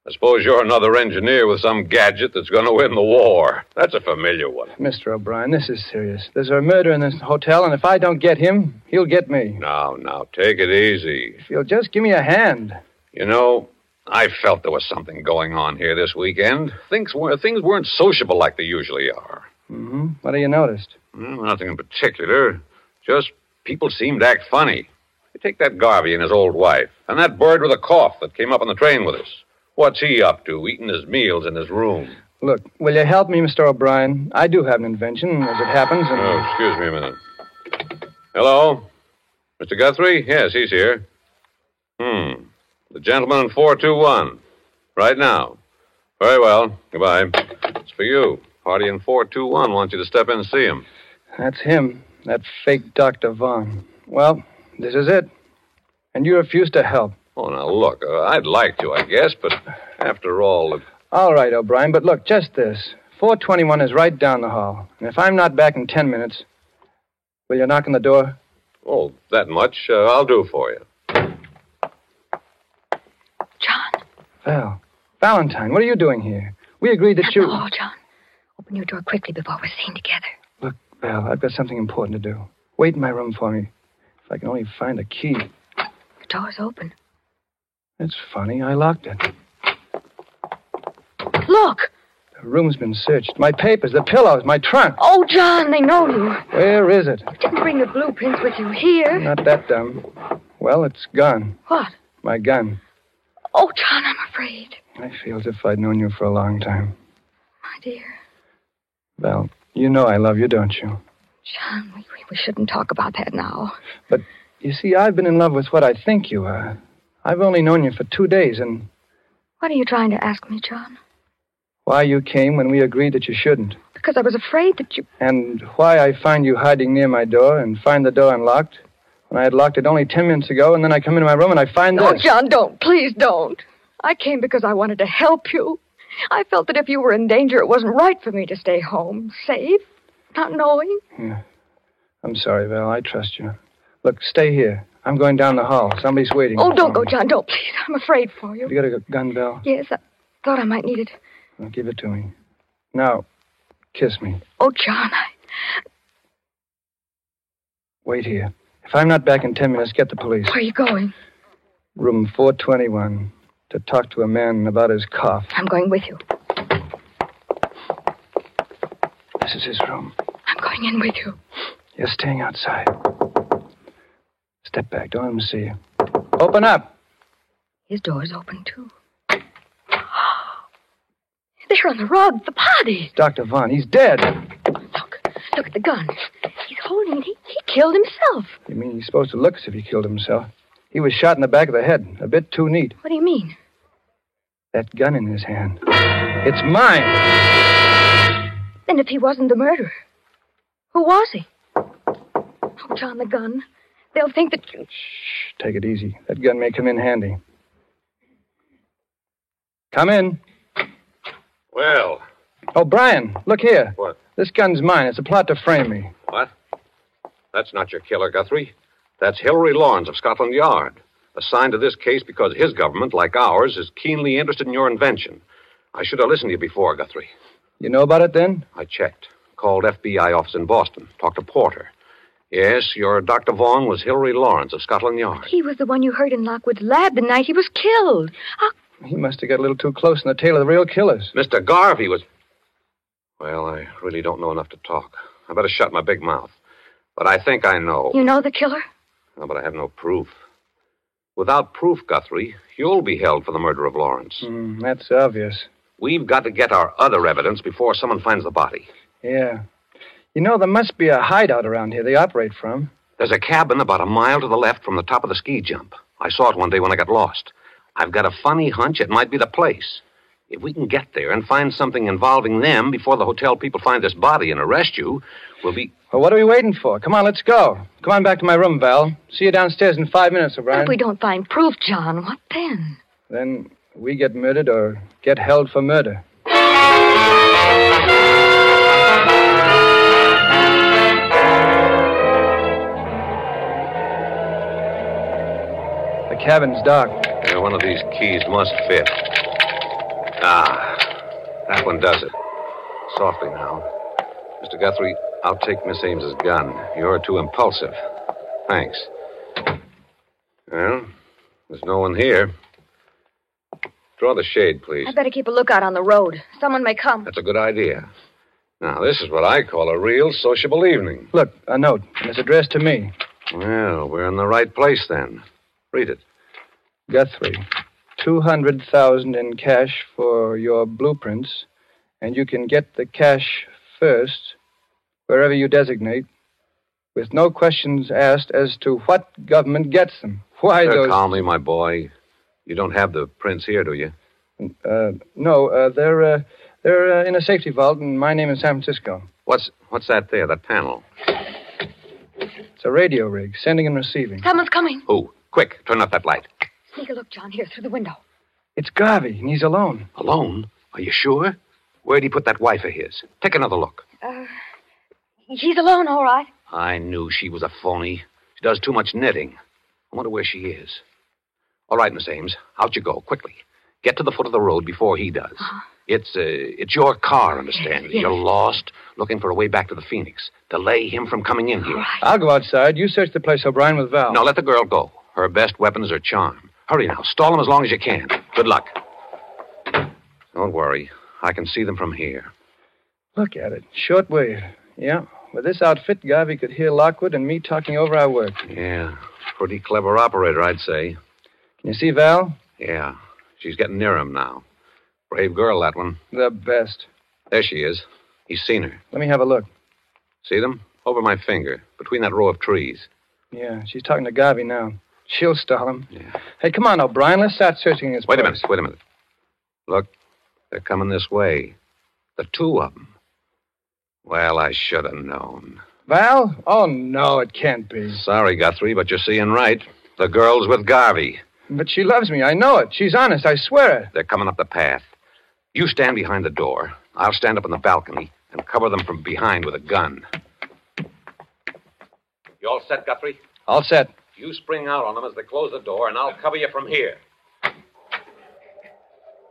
I suppose you're another engineer with some gadget that's going to win the war. That's a familiar one. Mr. O'Brien, this is serious. There's a murder in this hotel, and if I don't get him, he'll get me. Now, take it easy. If you'll just give me a hand. You know, I felt there was something going on here this weekend. Things weren't sociable like they usually are. Mm-hmm. What have you noticed? Nothing in particular. Just people seemed to act funny. You take that Garvey and his old wife, and that bird with a cough that came up on the train with us. What's he up to, eating his meals in his room? Look, will you help me, Mr. O'Brien? I do have an invention, as it happens, and... Oh, excuse me a minute. Hello? Mr. Guthrie? Yes, he's here. The gentleman in 421. Right now. Very well. Goodbye. It's for you. Party in 421 wants you to step in and see him. That's him. That fake Dr. Vaughn. Well, this is it. And you refuse to help. Oh, now, look, I'd like to, I guess, but after all... All right, O'Brien, but look, just this. 421 is right down the hall. And if I'm not back in 10 minutes, will you knock on the door? Oh, that much? I'll do for you. John. Val. Valentine, what are you doing here? We agreed that you... Oh, John. Open your door quickly before we're seen together. Look, Val, I've got something important to do. Wait in my room for me. If I can only find a key. The door's open. It's funny. I locked it. Look! The room's been searched. My papers, the pillows, my trunk. Oh, John, they know you. Where is it? You didn't bring the blueprints with you here. Not that dumb. Well, it's gone. What? My gun. Oh, John, I'm afraid. I feel as if I'd known you for a long time. My dear. Val, you know I love you, don't you? John, we shouldn't talk about that now. But, you see, I've been in love with what I think you are. I've only known you for 2 days, and... What are you trying to ask me, John? Why you came when we agreed that you shouldn't. Because I was afraid that you... And why I find you hiding near my door and find the door unlocked when I had locked it only 10 minutes ago, and then I come into my room and I find this. Oh, John, don't. Please don't. I came because I wanted to help you. I felt that if you were in danger, it wasn't right for me to stay home, safe, not knowing. Yeah. I'm sorry, Val. I trust you. Look, stay here. I'm going down the hall. Somebody's waiting. Oh, don't go, John. Don't, please. I'm afraid for you. You got a gun, Val? Yes, I thought I might need it. Well, give it to me. Now, kiss me. Oh, John, Wait here. If I'm not back in 10 minutes, get the police. Where are you going? Room 421. To talk to a man about his cough. I'm going with you. This is his room. I'm going in with you. You're staying outside. Step back. Don't let him see you. Open up. His door's open, too. There on the rug, the body. Dr. Vaughn, he's dead. Look at the gun. He's holding it. He killed himself. You mean he's supposed to look as if he killed himself? He was shot in the back of the head. A bit too neat. What do you mean? That gun in his hand. It's mine. Then if he wasn't the murderer, who was he? Oh, John, the gun. They'll think that you... Shh, take it easy. That gun may come in handy. Come in. Well. Oh, Brian, look here. What? This gun's mine. It's a plot to frame me. What? That's not your killer, Guthrie. That's Hilary Lawrence of Scotland Yard, assigned to this case because his government, like ours, is keenly interested in your invention. I should have listened to you before, Guthrie. You know about it, then? I checked. Called FBI office in Boston. Talked to Porter. Yes, your Dr. Vaughn was Hilary Lawrence of Scotland Yard. He was the one you heard in Lockwood's lab the night he was killed. He must have got a little too close in the tail of the real killers. Mr. Garvey was... Well, I really don't know enough to talk. I better shut my big mouth. But I think I know. You know the killer? No, but I have no proof. Without proof, Guthrie, you'll be held for the murder of Lawrence. That's obvious. We've got to get our other evidence before someone finds the body. Yeah. You know, there must be a hideout around here they operate from. There's a cabin about a mile to the left from the top of the ski jump. I saw it one day when I got lost. I've got a funny hunch it might be the place. If we can get there and find something involving them before the hotel people find this body and arrest you, we'll be... Well, what are we waiting for? Come on, let's go. Come on back to my room, Val. See you downstairs in 5 minutes, O'Brien. But if we don't find proof, John, what then? Then we get murdered or get held for murder. The cabin's dark. Yeah, one of these keys must fit. Ah, that one does it. Softly now. Mr. Guthrie, I'll take Miss Ames's gun. You're too impulsive. Thanks. Well, there's no one here. Draw the shade, please. I better keep a lookout on the road. Someone may come. That's a good idea. Now, this is what I call a real sociable evening. Look, a note. And it's addressed to me. Well, we're in the right place then. Read it. Guthrie, 200,000 in cash for your blueprints, and you can get the cash first, wherever you designate, with no questions asked as to what government gets them. Why those... Calmly, my boy. You don't have the prints here, do you? No, they're in a safety vault, and my name is San Francisco. What's that there, that panel? It's a radio rig, sending and receiving. Someone's coming. Who? Quick, turn off that light. Sneak a look, John, here, through the window. It's Garvey, and he's alone. Alone? Are you sure? Where'd he put that wife of his? Take another look. He's alone, all right. I knew she was a phony. She does too much knitting. I wonder where she is. All right, Miss Ames, out you go, quickly. Get to the foot of the road before he does. It's your car, understand? Yes. You're lost, looking for a way back to the Phoenix. Delay him from coming in here. Right. I'll go outside. You search the place, O'Brien, with Val. No, let the girl go. Her best weapon is her charm. Hurry now. Stall them as long as you can. Good luck. Don't worry. I can see them from here. Look at it. Short wave. Yeah. With this outfit, Garvey could hear Lockwood and me talking over our work. Yeah. Pretty clever operator, I'd say. Can you see Val? Yeah. She's getting near him now. Brave girl, that one. The best. There she is. He's seen her. Let me have a look. See them? Over my finger, between that row of trees. Yeah, she's talking to Garvey now. She'll stall him. Yeah. Hey, come on, O'Brien. Let's start searching his place. Wait a minute. Look, they're coming this way. The two of them. Well, I should have known. Val? Oh, no, it can't be. Sorry, Guthrie, but you're seeing right. The girl's with Garvey. But she loves me. I know it. She's honest. I swear it. They're coming up the path. You stand behind the door. I'll stand up on the balcony and cover them from behind with a gun. You all set, Guthrie? All set. You spring out on them as they close the door, and I'll cover you from here.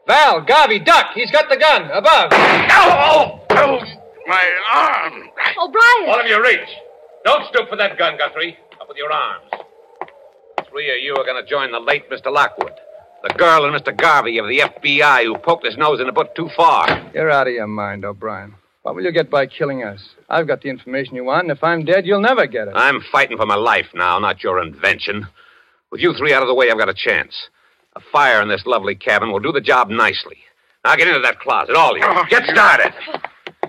Val, Garvey, duck. He's got the gun. Above. Oh, my arm. O'Brien. All of you reach. Don't stoop for that gun, Guthrie. Up with your arms. 3 of you are going to join the late Mr. Lockwood. The girl and Mr. Garvey of the FBI who poked his nose in the boot too far. You're out of your mind, O'Brien. What will you get by killing us? I've got the information you want, and if I'm dead, you'll never get it. I'm fighting for my life now, not your invention. With you three out of the way, I've got a chance. A fire in this lovely cabin will do the job nicely. Now get into that closet, all of you. Get started.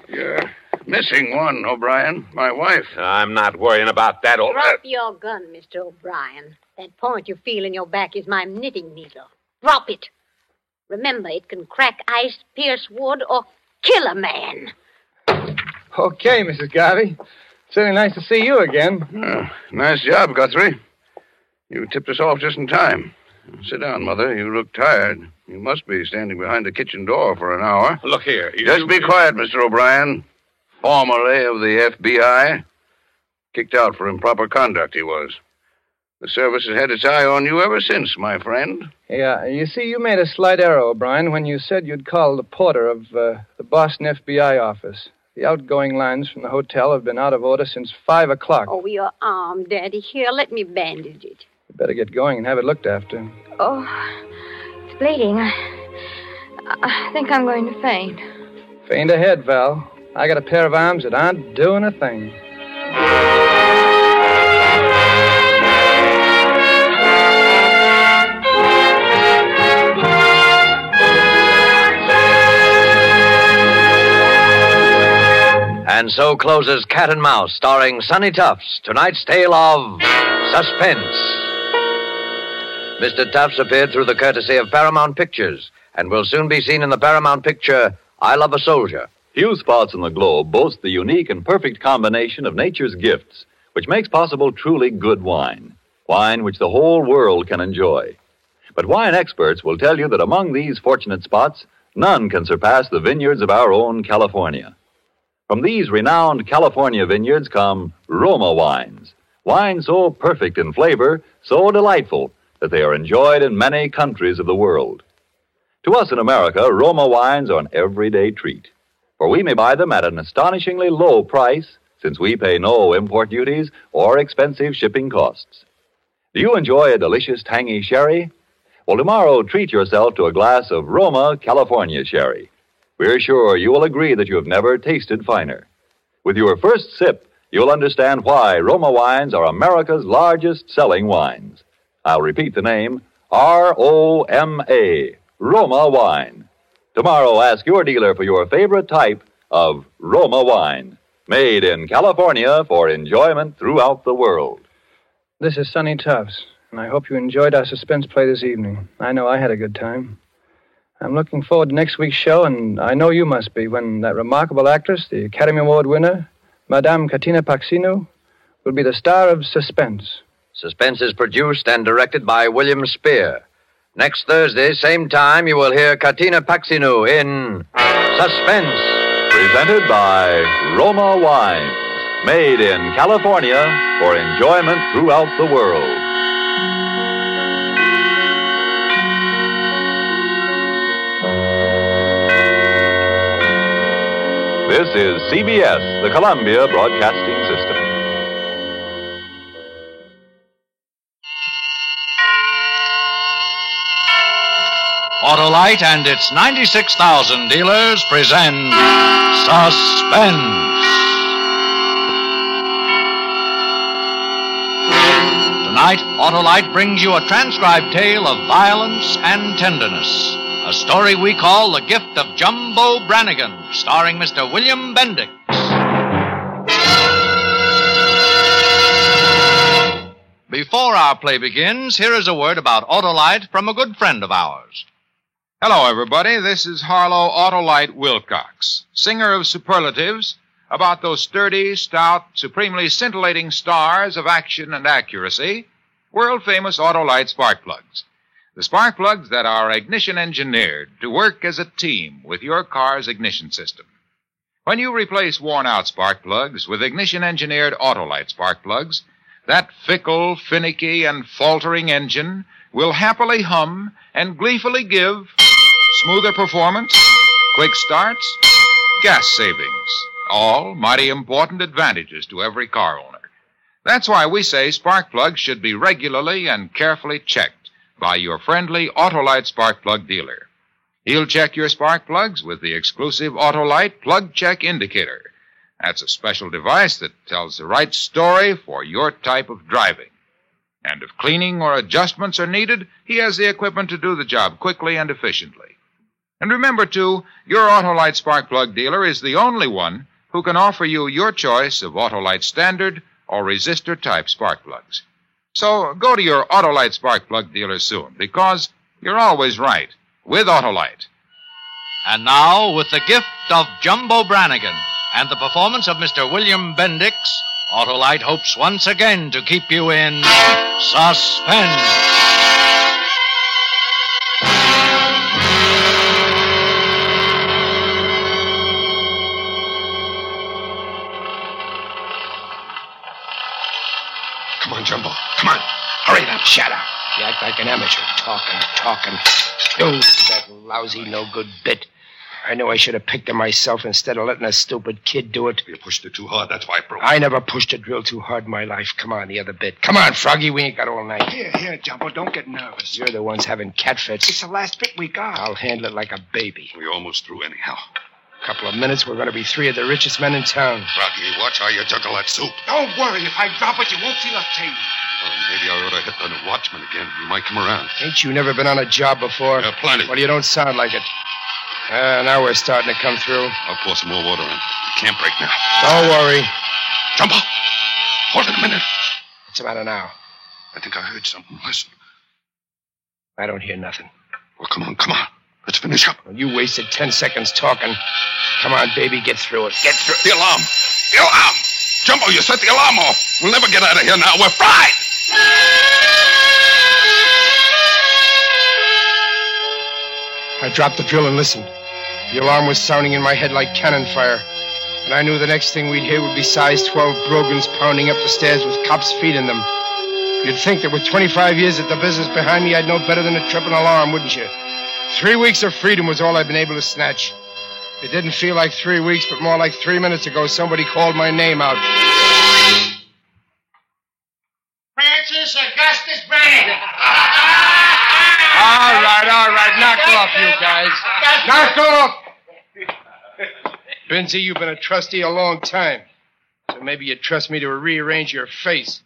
You're missing one, O'Brien. My wife. I'm not worrying about that. Drop your gun, Mr. O'Brien. That point you feel in your back is my knitting needle. Drop it. Remember, it can crack ice, pierce wood, or kill a man. Okay, Mrs. Garvey. Certainly nice to see you again. Nice job, Guthrie. You tipped us off just in time. Sit down, Mother. You look tired. You must be standing behind the kitchen door for an hour. Look here. Just be quiet, Mr. O'Brien. Formerly of the FBI. Kicked out for improper conduct, he was. The service has had its eye on you ever since, my friend. Yeah, you see, you made a slight error, O'Brien, when you said you'd called the porter of the Boston FBI office. The outgoing lines from the hotel have been out of order since 5 o'clock. Oh, your arm, Daddy. Here, let me bandage it. You better get going and have it looked after. Oh, it's bleeding. I think I'm going to faint. Faint ahead, Val. I got a pair of arms that aren't doing a thing. And so closes Cat and Mouse, starring Sonny Tufts, tonight's tale of suspense. Mr. Tufts appeared through the courtesy of Paramount Pictures and will soon be seen in the Paramount picture, I Love a Soldier. Few spots on the globe boast the unique and perfect combination of nature's gifts, which makes possible truly good wine. Wine which the whole world can enjoy. But wine experts will tell you that among these fortunate spots, none can surpass the vineyards of our own California. From these renowned California vineyards come Roma wines. Wines so perfect in flavor, so delightful, that they are enjoyed in many countries of the world. To us in America, Roma wines are an everyday treat, for we may buy them at an astonishingly low price, since we pay no import duties or expensive shipping costs. Do you enjoy a delicious tangy sherry? Well, tomorrow treat yourself to a glass of Roma California sherry. We're sure you will agree that you have never tasted finer. With your first sip, you'll understand why Roma wines are America's largest selling wines. I'll repeat the name, R-O-M-A, Roma wine. Tomorrow, ask your dealer for your favorite type of Roma wine, made in California for enjoyment throughout the world. This is Sonny Tufts, and I hope you enjoyed our suspense play this evening. I know I had a good time. I'm looking forward to next week's show, and I know you must be, when that remarkable actress, the Academy Award winner, Madame Katina Paxinu, will be the star of Suspense. Suspense is produced and directed by William Spear. Next Thursday, same time, you will hear Katina Paxinu in Suspense. Presented by Roma Wines, made in California for enjoyment throughout the world. This is CBS, the Columbia Broadcasting System. Autolite and its 96,000 dealers present Suspense. Tonight, Autolite brings you a transcribed tale of violence and tenderness. A story we call The Gift of Jumbo Brannigan, starring Mr. William Bendix. Before our play begins, here is a word about Autolite from a good friend of ours. Hello, everybody. This is Harlow Autolite Wilcox, singer of superlatives about those sturdy, stout, supremely scintillating stars of action and accuracy, world-famous Autolite spark plugs. The spark plugs that are ignition engineered to work as a team with your car's ignition system. When you replace worn-out spark plugs with ignition-engineered Autolite spark plugs, that fickle, finicky, and faltering engine will happily hum and gleefully give smoother performance, quick starts, gas savings, all mighty important advantages to every car owner. That's why we say spark plugs should be regularly and carefully checked by your friendly Autolite spark plug dealer. He'll check your spark plugs with the exclusive Autolite Plug Check Indicator. That's a special device that tells the right story for your type of driving. And if cleaning or adjustments are needed, he has the equipment to do the job quickly and efficiently. And remember, too, your Autolite spark plug dealer is the only one who can offer you your choice of Autolite standard or resistor-type spark plugs. So go to your Autolite spark plug dealer soon, because you're always right with Autolite. And now, with the gift of Jumbo Brannigan and the performance of Mr. William Bendix, Autolite hopes once again to keep you in suspense. Come on, Jumbo. Come on. Hurry it up. Shut up. You act like an amateur. Talking. Oh, that lousy, no-good bit. I knew I should have picked it myself instead of letting a stupid kid do it. You pushed it too hard. That's why it broke. I never pushed a drill too hard in my life. Come on, the other bit. Come on, Froggy. We ain't got all night. Here, Jumbo. Don't get nervous. You're the ones having cat fits. It's the last bit we got. I'll handle it like a baby. We're almost through anyhow. Couple of minutes, we're going to be three of the richest men in town. Froggy, watch how you juggle that soup. Don't worry. If I drop it, you won't feel a thing. Maybe I ought to hit the watchman again. He might come around. Ain't you never been on a job before? Yeah, plenty. Well, you don't sound like it. Now we're starting to come through. I'll pour some more water in. We can't break now. Don't worry. Jumbo! Hold it a minute. What's the matter now? I think I heard something. Listen. I don't hear nothing. Well, come on. Let's finish up. Well, you wasted 10 seconds talking. Come on, baby, get through it. Get through. The alarm! Jumbo, you set the alarm off. We'll never get out of here now. We're fried! I dropped the drill and listened. The alarm was sounding in my head like cannon fire. And I knew the next thing we'd hear would be size 12 brogans pounding up the stairs with cops' feet in them. You'd think that with 25 years at the business behind me, I'd know better than a tripping alarm, wouldn't you? 3 weeks of freedom was all I'd been able to snatch. It didn't feel like 3 weeks, but more like 3 minutes ago somebody called my name out. Francis Augustus Brannigan. All right. Knock it off, you guys. Knock it off. Benzie, you've been a trustee a long time. So maybe you trust me to rearrange your face.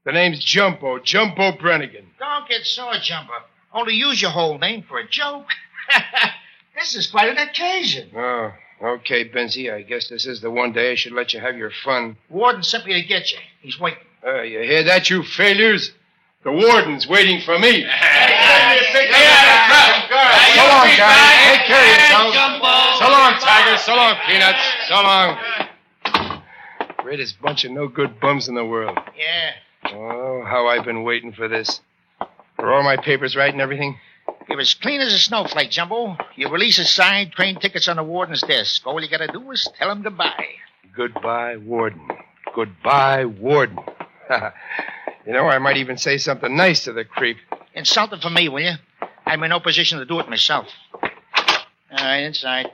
The name's Jumbo Brannigan. Don't get sore, Jumbo. Only use your whole name for a joke. This is quite an occasion. Oh, okay, Benzie. I guess this is the one day I should let you have your fun. Warden sent me to get you. He's waiting. You hear that, you failures? The warden's waiting for me. So long, guys. Take care of yourselves. So long, Tiger. So long, Peanuts. So long. Greatest bunch of no-good bums in the world. Yeah. Oh, how I've been waiting for this. Are all my papers right and everything? You're as clean as a snowflake, Jumbo. Your release is signed, train tickets on the warden's desk. All you gotta do is tell him goodbye. Goodbye, warden. Goodbye, warden. You know, I might even say something nice to the creep. Insult him for me, will you? I'm in no position to do it myself. All right, inside.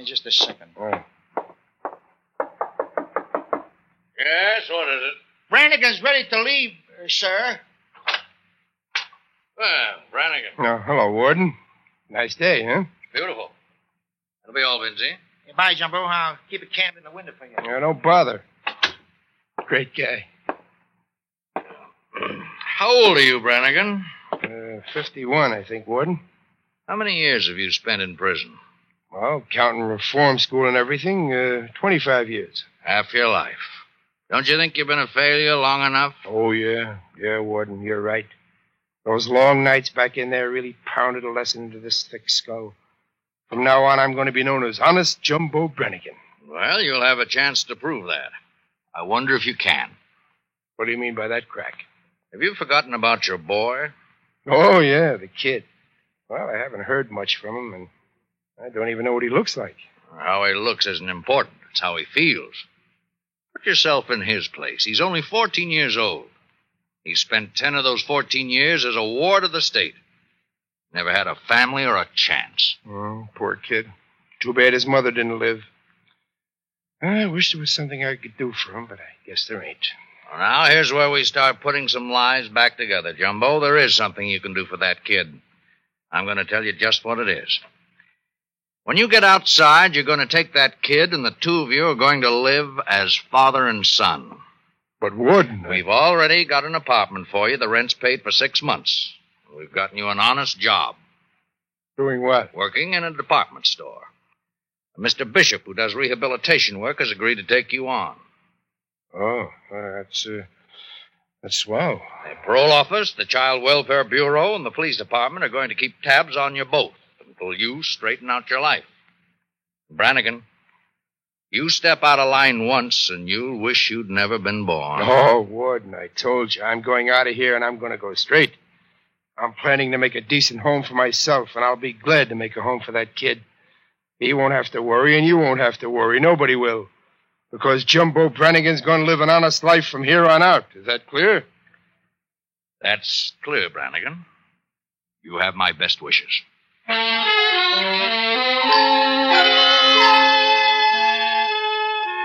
Just a second. Oh. Yes, what is it? Brannigan's ready to leave, sir. Well, Brannigan. Oh, hello, warden. Nice day, huh? Beautiful. That'll be all, Benzie. Bye, Jumbo. I'll keep it camped in the window for you. Yeah, don't bother. Great guy. How old are you, Brannigan? 51, I think, warden. How many years have you spent in prison? Well, counting reform school and everything, 25 years. Half your life. Don't you think you've been a failure long enough? Oh, yeah. Yeah, Warden, you're right. Those long nights back in there really pounded a lesson into this thick skull. From now on, I'm going to be known as Honest Jumbo Brannigan. Well, you'll have a chance to prove that. I wonder if you can. What do you mean by that, Crack? Have you forgotten about your boy? Oh, yeah, the kid. Well, I haven't heard much from him, and I don't even know what he looks like. How he looks isn't important. It's how he feels. Put yourself in his place. He's only 14 years old. He spent 10 of those 14 years as a ward of the state. Never had a family or a chance. Oh, poor kid. Too bad his mother didn't live. I wish there was something I could do for him, but I guess there ain't. Well, now, here's where we start putting some lives back together, Jumbo. There is something you can do for that kid. I'm going to tell you just what it is. When you get outside, you're going to take that kid, and the two of you are going to live as father and son. But, Warden... We've already got an apartment for you. The rent's paid for 6 months. We've gotten you an honest job. Doing what? Working in a department store. Mr. Bishop, who does rehabilitation work, has agreed to take you on. Oh, that's swell. The parole office, the Child Welfare Bureau, and the police department are going to keep tabs on you both until you straighten out your life. Brannigan, you step out of line once, and you'll wish you'd never been born. Oh, Warden, I told you. I'm going out of here, and I'm going to go straight. I'm planning to make a decent home for myself, and I'll be glad to make a home for that kid. He won't have to worry, and you won't have to worry. Nobody will. Because Jumbo Brannigan's going to live an honest life from here on out. Is that clear? That's clear, Brannigan. You have my best wishes.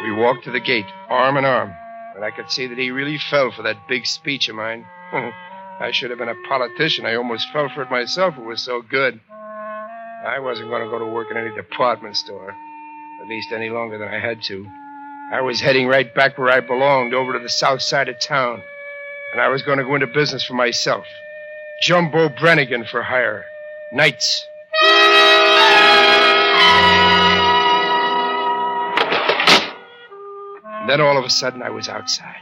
We walked to the gate, arm in arm, and I could see that he really fell for that big speech of mine. I should have been a politician. I almost fell for it myself. It was so good. I wasn't going to go to work in any department store, at least any longer than I had to. I was heading right back where I belonged, over to the south side of town. And I was going to go into business for myself. Jumbo Brannigan for hire. Nights. And then all of a sudden I was outside.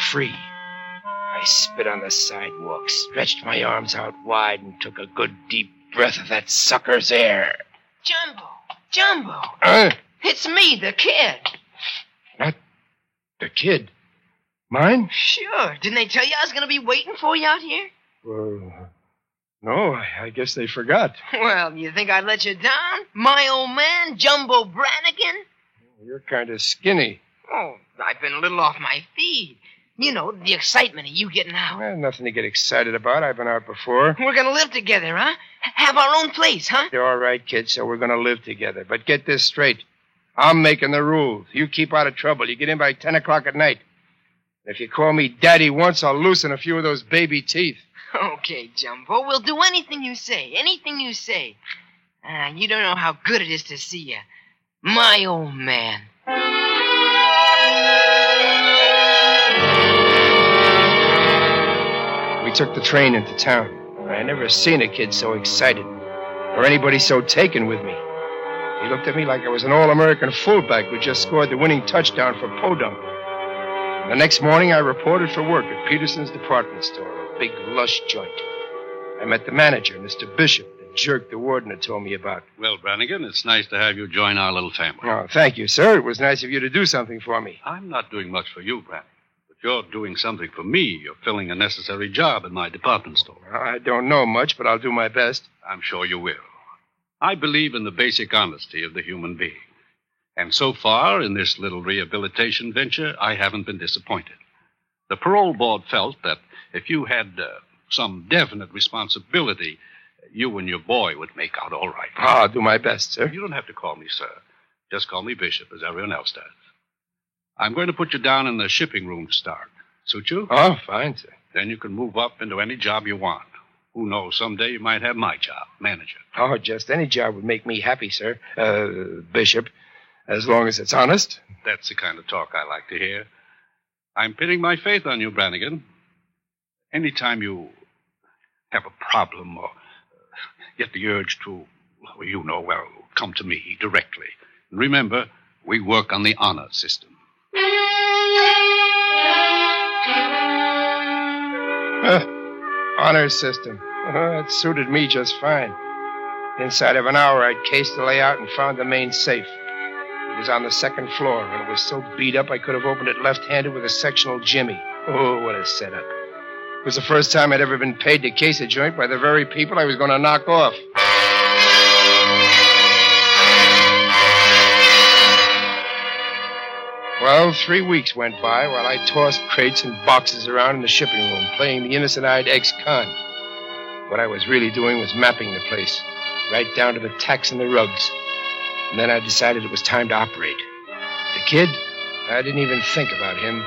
Free. I spit on the sidewalk, stretched my arms out wide, and took a good deep breath of that sucker's air. Jumbo. It's me, the kid. What? The kid? Mine? Sure. Didn't they tell you I was going to be waiting for you out here? Well, no, I guess they forgot. Well, you think I'd let you down? My old man, Jumbo Brannigan? You're kind of skinny. Oh, I've been a little off my feed. You know, the excitement of you getting out. Well, nothing to get excited about. I've been out before. We're going to live together, huh? Have our own place, huh? You're all right, kid, so we're going to live together. But get this straight. I'm making the rules. You keep out of trouble. You get in by 10 o'clock at night. If you call me Daddy once, I'll loosen a few of those baby teeth. Okay, Jumbo. We'll do anything you say. Anything you say. You don't know how good it is to see you. My old man. We took the train into town. I never seen a kid so excited, or anybody so taken with me. He looked at me like I was an All-American fullback who just scored the winning touchdown for Podunk. The next morning, I reported for work at Peterson's department store, a big, lush joint. I met the manager, Mr. Bishop, the jerk the warden had told me about. Well, Brannigan, it's nice to have you join our little family. Oh, thank you, sir. It was nice of you to do something for me. I'm not doing much for you, Brannigan. You're doing something for me. You're filling a necessary job in my department store. I don't know much, but I'll do my best. I'm sure you will. I believe in the basic honesty of the human being. And so far, in this little rehabilitation venture, I haven't been disappointed. The parole board felt that if you had some definite responsibility, you and your boy would make out all right. I'll do my best, sir. You don't have to call me sir. Just call me Bishop, as everyone else does. I'm going to put you down in the shipping room to start. Suit you? Oh, fine, sir. Then you can move up into any job you want. Who knows, someday you might have my job, manager. Oh, just any job would make me happy, sir. Bishop, as long as it's honest. That's the kind of talk I like to hear. I'm pinning my faith on you, Brannigan. Anytime you have a problem or get the urge to, come to me directly. And remember, we work on the honor system. Honor system. That suited me just fine. Inside of an hour, I'd cased the layout and found the main safe. It was on the second floor, and it was so beat up I could have opened it left-handed with a sectional jimmy. Oh, what a setup. It was the first time I'd ever been paid to case a joint by the very people I was going to knock off. Well, 3 weeks went by while I tossed crates and boxes around in the shipping room, playing the innocent-eyed ex-con. What I was really doing was mapping the place, right down to the tacks and the rugs. And then I decided it was time to operate. The kid, I didn't even think about him.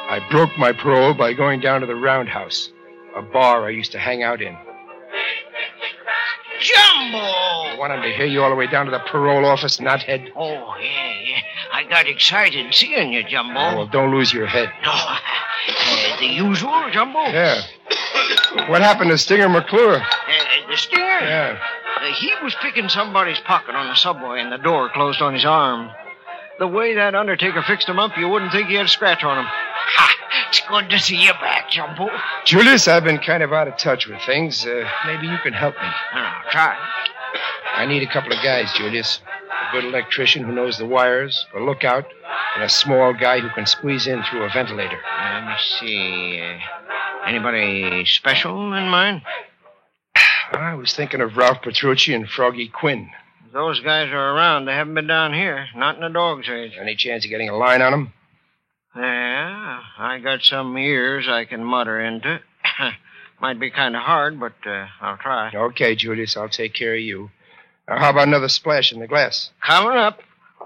I broke my parole by going down to the Roundhouse, a bar I used to hang out in. Jumbo! I wanted to hear you all the way down to the parole office, knothead. Oh, yeah. I got excited seeing you, Jumbo. Oh, well, don't lose your head. The usual, Jumbo? Yeah. What happened to Stinger McClure? The Stinger? Yeah. He was picking somebody's pocket on the subway and the door closed on his arm. The way that undertaker fixed him up, you wouldn't think he had a scratch on him. Ha! It's good to see you back, Jumbo. Julius, I've been kind of out of touch with things. Maybe you can help me. I'll try. I need a couple of guys, Julius. A good electrician who knows the wires, a lookout, and a small guy who can squeeze in through a ventilator. Let me see. Anybody special in mind? I was thinking of Ralph Petrucci and Froggy Quinn. Those guys are around. They haven't been down here. Not in the dog's age. Any chance of getting a line on them? Yeah, I got some ears I can mutter into. Might be kind of hard, but I'll try. Okay, Julius, I'll take care of you. Now, how about another splash in the glass? Coming up.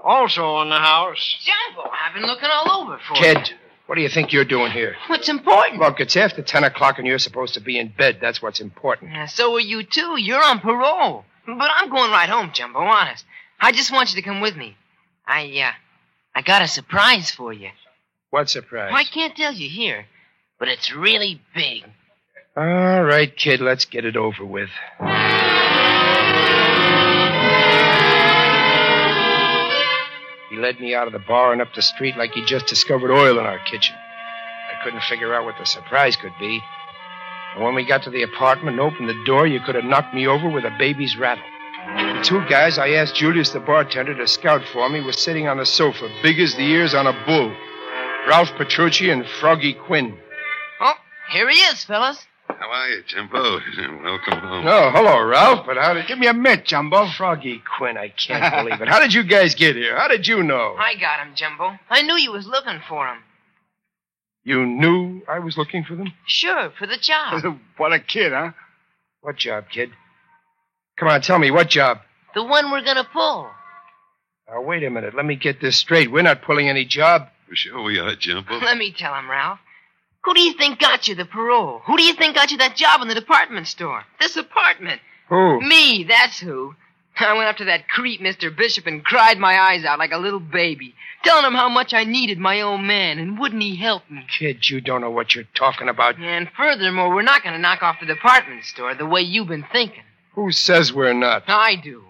Also on the house. Jumbo, I've been looking all over for you. Kid, what do you think you're doing here? What's important? Look, it's after 10 o'clock and you're supposed to be in bed. That's what's important. So are you, too. You're on parole. But I'm going right home, Jumbo, honest. I just want you to come with me. I got a surprise for you. What surprise? I can't tell you here, but it's really big. All right, kid, let's get it over with. He led me out of the bar and up the street like he just discovered oil in our kitchen. I couldn't figure out what the surprise could be. And when we got to the apartment and opened the door, you could have knocked me over with a baby's rattle. The two guys I asked Julius, the bartender, to scout for me were sitting on the sofa, big as the ears on a bull. Ralph Petrucci and Froggy Quinn. Oh, here he is, fellas. How are you, Jumbo? Welcome home. Oh, hello, Ralph. But how did... Give me a mitt, Jumbo. Froggy Quinn, I can't believe it. How did you guys get here? How did you know? I got him, Jumbo. I knew you was looking for him. You knew I was looking for them? Sure, for the job. What a kid, huh? What job, kid? Come on, tell me, what job? The one we're gonna pull. Now, wait a minute. Let me get this straight. We're not pulling any job. Sure we are, Jumbo. Let me tell him, Ralph. Who do you think got you the parole? Who do you think got you that job in the department store? This apartment. Who? Me, that's who. I went up to that creep, Mr. Bishop, and cried my eyes out like a little baby, telling him how much I needed my old man, and wouldn't he help me? Kid, you don't know what you're talking about. And furthermore, we're not going to knock off the department store the way you've been thinking. Who says we're not? I do.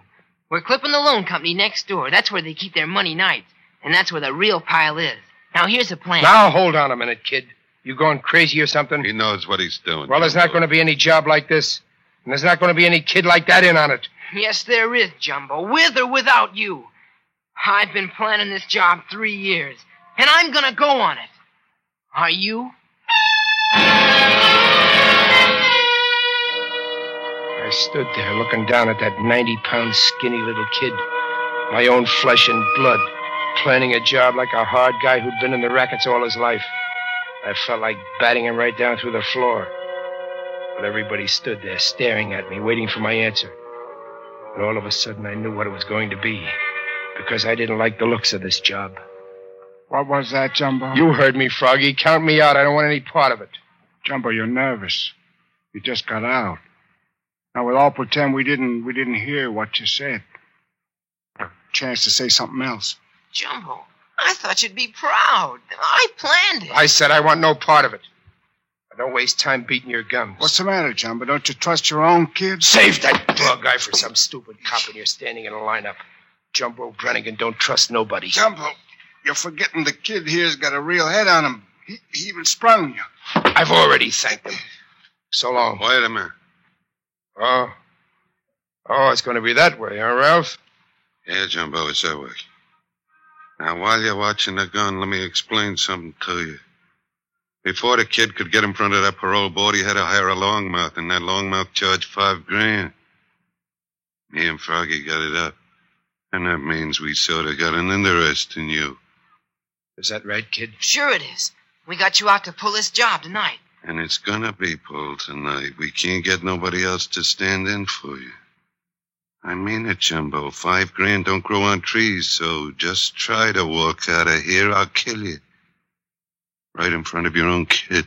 We're clipping the loan company next door. That's where they keep their money nights, and that's where the real pile is. Now, here's the plan. Now, hold on a minute, kid. You going crazy or something? He knows what he's doing. Well, there's not going to be any job like this. And there's not going to be any kid like that in on it. Yes, there is, Jumbo, with or without you. I've been planning this job 3 years, and I'm going to go on it. Are you? I stood there looking down at that 90-pound skinny little kid, my own flesh and blood, planning a job like a hard guy who'd been in the rackets all his life. I felt like batting him right down through the floor. But everybody stood there staring at me, waiting for my answer. And all of a sudden I knew what it was going to be, because I didn't like the looks of this job. What was that, Jumbo? You heard me, Froggy. Count me out. I don't want any part of it. Jumbo, you're nervous. You just got out. Now, we'll all pretend we didn't hear what you said. A chance to say something else. Jumbo, I thought you'd be proud. I planned it. I said I want no part of it. Don't waste time beating your gums. What's the matter, Jumbo? Don't you trust your own kid? Save that dog guy for some stupid cop when you're standing in a lineup. Jumbo Brannigan don't trust nobody. Jumbo, you're forgetting the kid here's got a real head on him. He even sprung you. I've already thanked him. So long. Wait a minute. Oh, it's going to be that way, huh, Ralph? Yeah, Jumbo, it's that way. Now, while you're watching the gun, let me explain something to you. Before the kid could get in front of that parole board, he had to hire a longmouth, and that longmouth charged $5,000. Me and Froggy got it up. And that means we sort of got an interest in you. Is that right, kid? Sure it is. We got you out to pull this job tonight. And it's gonna be pulled tonight. We can't get nobody else to stand in for you. I mean it, Jumbo. $5,000 don't grow on trees, so just try to walk out of here. I'll kill you. Right in front of your own kid.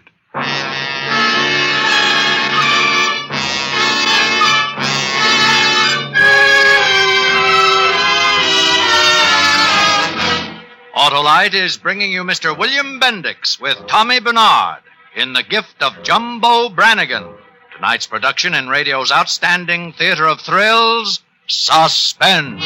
Autolite is bringing you Mr. William Bendix with Tommy Bernard in The Gift of Jumbo Brannigan. Tonight's production in radio's outstanding theater of thrills, Suspense.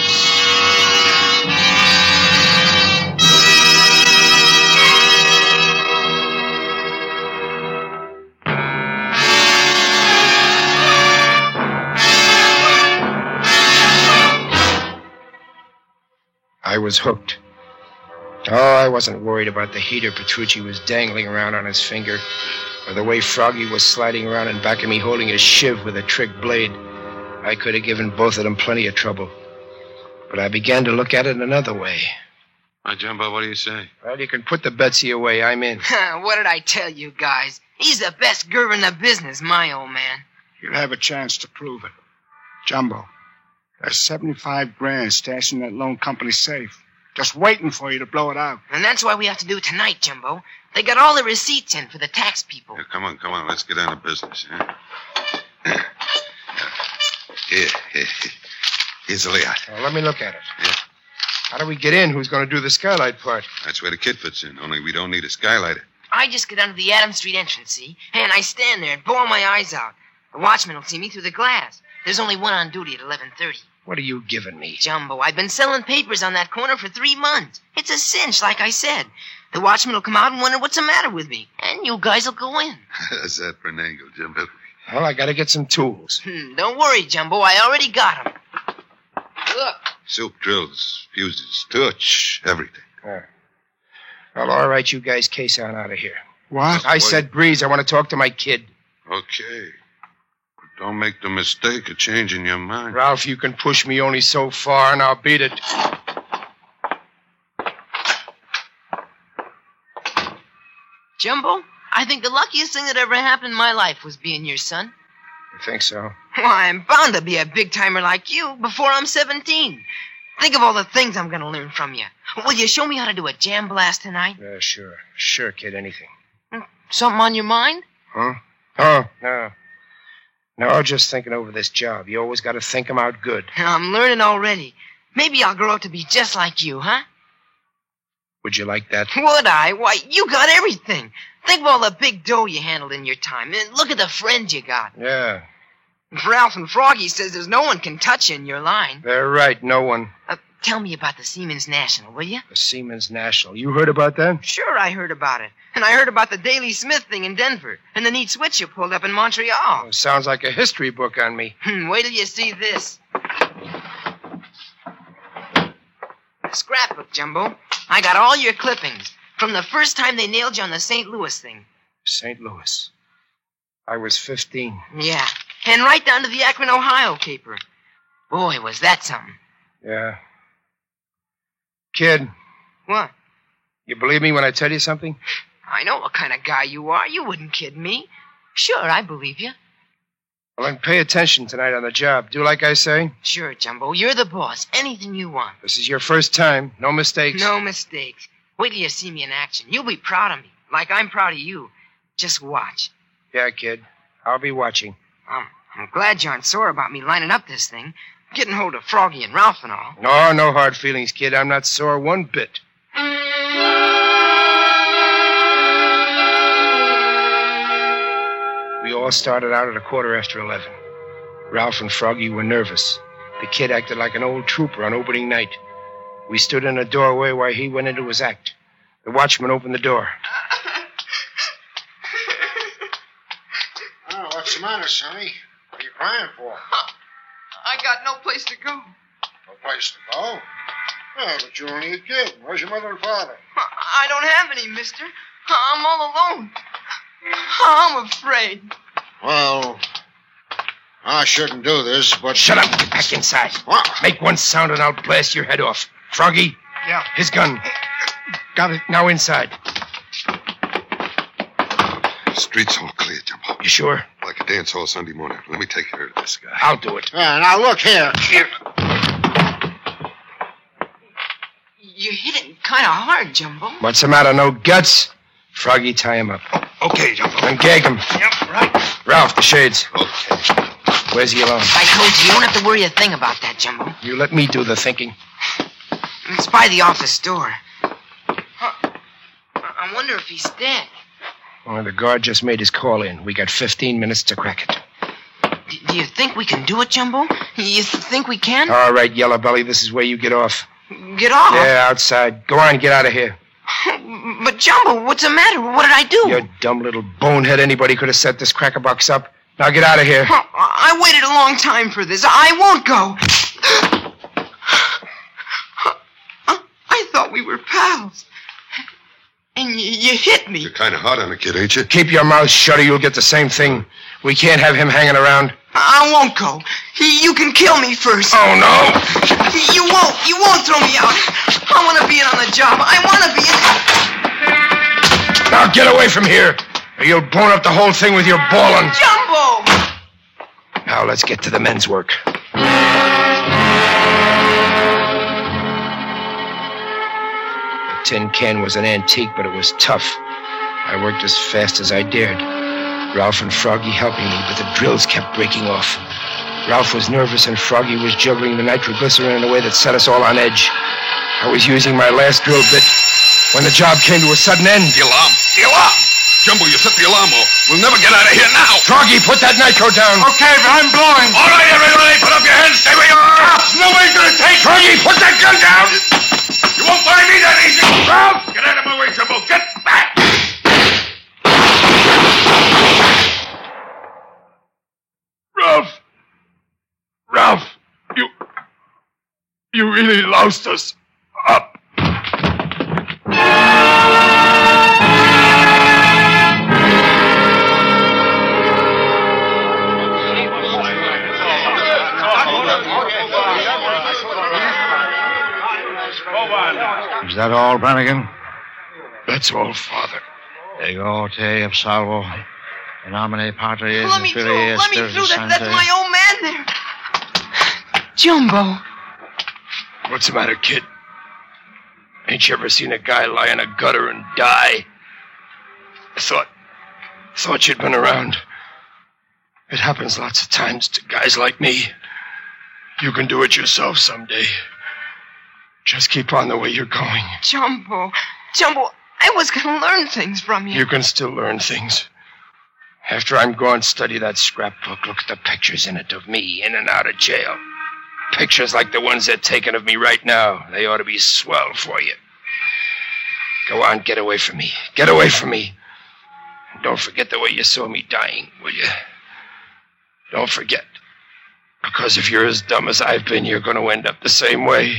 I was hooked. Oh, I wasn't worried about the heater Petrucci was dangling around on his finger, or the way Froggy was sliding around in back of me holding his shiv with a trick blade. I could have given both of them plenty of trouble. But I began to look at it another way. Hi, Jumbo, what do you say? Well, you can put the Betsy away. I'm in. What did I tell you guys? He's the best grr in the business, my old man. You'll have a chance to prove it. Jumbo, there's $75,000 stashed in that loan company safe. Just waiting for you to blow it out. And that's why we have to do it tonight, Jumbo. They got all the receipts in for the tax people. Yeah, come on. Let's get down to business, huh? Here. Here's the layout. Well, let me look at it. Yeah. How do we get in? Who's going to do the skylight part? That's where the kid fits in, only we don't need a skylighter. I just get under the Adams Street entrance, see? And I stand there and bawl my eyes out. The watchman will see me through the glass. There's only one on duty at 11:30. What are you giving me? Jumbo, I've been selling papers on that corner for 3 months. It's a cinch, like I said. The watchman will come out and wonder what's the matter with me. And you guys will go in. How's that for an angle, Jumbo? Well, I got to get some tools. Don't worry, Jumbo. I already got them. Look. Silk drills, fuses, torch, everything. Well, all right, you guys case on out of here. What? I said breeze. I want to talk to my kid. Okay. But don't make the mistake of changing your mind. Ralph, you can push me only so far, and I'll beat it. Jumbo, I think the luckiest thing that ever happened in my life was being your son. You think so? Why, I'm bound to be a big-timer like you before I'm 17. Think of all the things I'm going to learn from you. Will you show me how to do a jam blast tonight? Yeah, sure. Sure, kid, anything. Something on your mind? Huh? Oh, no. No, just thinking over this job. You always got to think 'em out good. I'm learning already. Maybe I'll grow up to be just like you, huh? Would you like that? Would I? Why, you got everything. Think of all the big dough you handled in your time. And look at the friends you got. Yeah. Ralph and Froggy says there's no one can touch you in your line. They're right, no one. Tell me about the Siemens National, will you? The Siemens National. You heard about that? Sure, I heard about it. And I heard about the Daley Smith thing in Denver. And the neat switch you pulled up in Montreal. Oh, sounds like a history book on me. Wait till you see this. A scrapbook, Jumbo. I got all your clippings. From the first time they nailed you on the St. Louis thing. St. Louis. I was 15. Yeah. And right down to the Akron, Ohio caper. Boy, was that something. Yeah. Kid. What? You believe me when I tell you something? I know what kind of guy you are. You wouldn't kid me. Sure, I believe you. Well, then pay attention tonight on the job. Do like I say? Sure, Jumbo. You're the boss. Anything you want. This is your first time. No mistakes. No mistakes. Wait till you see me in action. You'll be proud of me. Like I'm proud of you. Just watch. Yeah, kid. I'll be watching. I'm glad you aren't sore about me lining up this thing. Getting hold of Froggy and Ralph and all. No hard feelings, kid. I'm not sore one bit. We all started out at 11:15. Ralph and Froggy were nervous. The kid acted like an old trooper on opening night. We stood in a doorway while he went into his act. The watchman opened the door. Oh, what's the matter, Sonny? What are you crying for? I got no place to go. No place to go? Yeah, but you're only a kid. Where's your mother and father? I don't have any, mister. I'm all alone. I'm afraid. Well, I shouldn't do this, but... Shut up. Get back inside. What? Make one sound and I'll blast your head off. Froggy? Yeah. His gun. Got it. Now inside. Street's all clear, Jumbo. You sure? Like a dance hall Sunday morning. Let me take care of this guy. I'll do it. Now, look here. You hit it kind of hard, Jumbo. What's the matter? No guts? Froggy, tie him up. Okay, Jumbo. And gag him. Yep, right. Ralph, the shades. Okay. Where's he alone? I told you, you don't have to worry a thing about that, Jumbo. You let me do the thinking. It's by the office door. I wonder if he's dead. Well, the guard just made his call in. We got 15 minutes to crack it. Do you think we can do it, Jumbo? You think we can? All right, Yellow Belly, this is where you get off. Get off? Yeah, outside. Go on, get out of here. But, Jumbo, what's the matter? What did I do? You dumb little bonehead. Anybody could have set this crackerbox up. Now get out of here. I waited a long time for this. I won't go. I thought we were pals. And you hit me. You're kind of hot on a kid, ain't you? Keep your mouth shut or you'll get the same thing. We can't have him hanging around. I won't go. You can kill me first. Oh, no. You won't. You won't throw me out. I want to be in on the job. I want to be in. Now get away from here, or you'll bone up the whole thing with your ballin'. Jumbo! Now let's get to the men's work. The tin can was an antique, but it was tough. I worked as fast as I dared. Ralph and Froggy helping me, but the drills kept breaking off. Ralph was nervous and Froggy was juggling the nitroglycerin in a way that set us all on edge. I was using my last drill bit when the job came to a sudden end. The alarm! The alarm! Jumbo, you set the alarm off. We'll never get out of here now. Froggy, put that nitro down. Okay, but I'm blowing. All right, everybody, put up your hands. Stay where you are. Nobody's gonna take me. Froggy, put that gun down. You won't find me that easy. Ralph, get out of my way, Jumbo. Get back. Ralph, you really loused us up. Is that all, Brannigan? That's all, Father. Ego te salvo. In nomine Patris Let et me through. Filii et Let me Spiritus through. Sancti. That's my old man there. Jumbo. What's the matter, kid? Ain't you ever seen a guy lie in a gutter and die? I thought you'd been around. It happens lots of times to guys like me. You can do it yourself someday. Just keep on the way you're going. Jumbo, I was going to learn things from you. You can still learn things. After I'm gone, study that scrapbook. Look at the pictures in it of me in and out of jail. Pictures like the ones they're taking of me right now. They ought to be swell for you. Go on, get away from me. Get away from me. And don't forget the way you saw me dying, will you? Don't forget. Because if you're as dumb as I've been, you're going to end up the same way.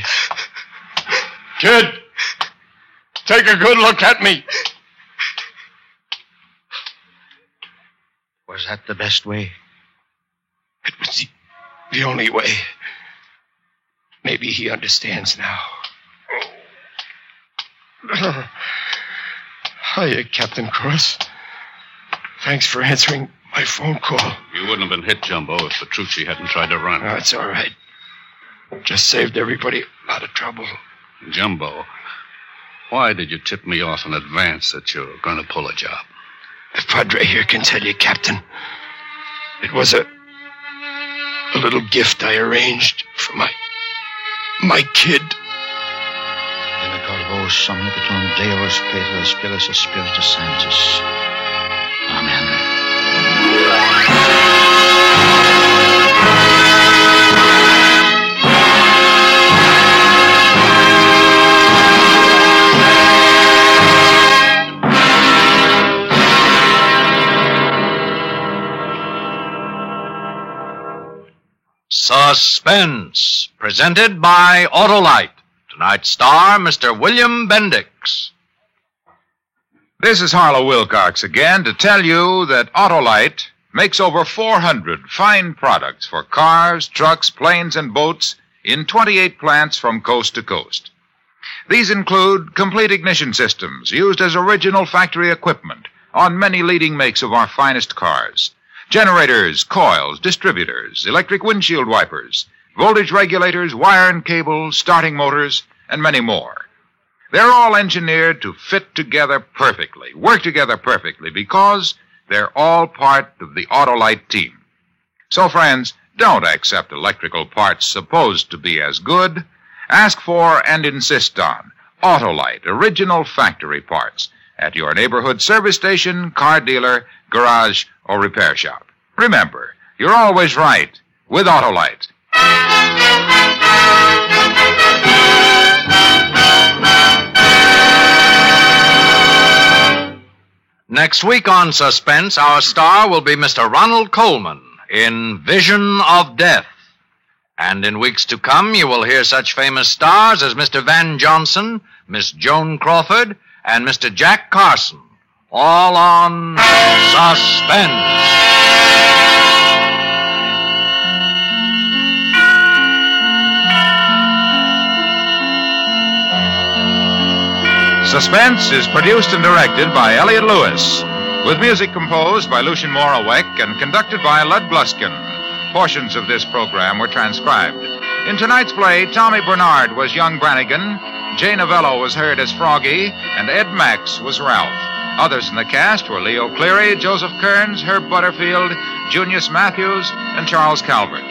Kid, take a good look at me. Was that the best way? It was the only way. Maybe he understands now. Hiya, Captain Cross. Thanks for answering my phone call. You wouldn't have been hit, Jumbo, if Petrucci hadn't tried to run. Oh, it's all right. Just saved everybody a lot of trouble. Jumbo, why did you tip me off in advance that you were going to pull a job? The Padre here can tell you, Captain. It was a little gift I arranged for my kid. Vos omnipotent Deus, Pater, Spiritus, Spiritus Sanctus. Amen. Suspense, presented by Autolite. Tonight's star, Mr. William Bendix. This is Harlow Wilcox again to tell you that Autolite makes over 400 fine products for cars, trucks, planes, and boats in 28 plants from coast to coast. These include complete ignition systems used as original factory equipment on many leading makes of our finest cars. Generators, coils, distributors, electric windshield wipers, voltage regulators, wire and cable, starting motors, and many more. They're all engineered to fit together perfectly, work together perfectly, because they're all part of the Autolite team. So, friends, don't accept electrical parts supposed to be as good. Ask for and insist on Autolite original factory parts at your neighborhood service station, car dealer, garage, or repair shop. Remember, you're always right with Autolite. Next week on Suspense, our star will be Mr. Ronald Colman in Vision of Death. And in weeks to come, you will hear such famous stars as Mr. Van Johnson, Miss Joan Crawford, and Mr. Jack Carson, all on Suspense. Suspense is produced and directed by Elliot Lewis, with music composed by Lucien Moraweck and conducted by Lud Bluskin. Portions of this program were transcribed. In tonight's play, Tommy Bernard was young Brannigan, Jay Novello was heard as Froggy, and Ed Max was Ralph. Others in the cast were Leo Cleary, Joseph Kearns, Herb Butterfield, Junius Matthews, and Charles Calvert.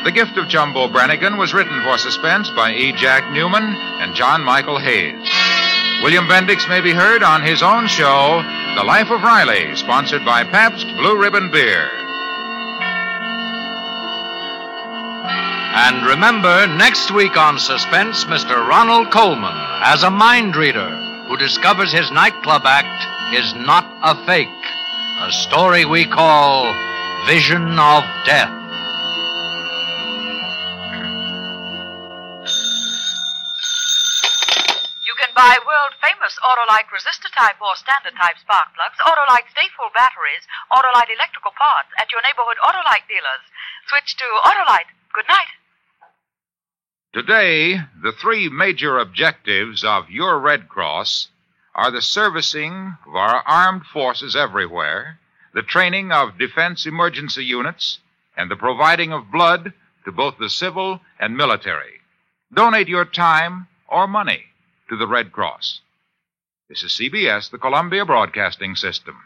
The Gift of Jumbo Brannigan was written for Suspense by E. Jack Newman and John Michael Hayes. William Bendix may be heard on his own show, The Life of Riley, sponsored by Pabst Blue Ribbon Beer. And remember, next week on Suspense, Mr. Ronald Colman as a mind reader who discovers his nightclub act is not a fake. A story we call Vision of Death. Buy world-famous Autolite resistor-type or standard-type spark plugs, Autolite stay-full batteries, Autolite electrical parts at your neighborhood Autolite dealers. Switch to Autolite. Good night. Today, the three major objectives of your Red Cross are the servicing of our armed forces everywhere, the training of defense emergency units, and the providing of blood to both the civil and military. Donate your time or money to the Red Cross. This is CBS, the Columbia Broadcasting System.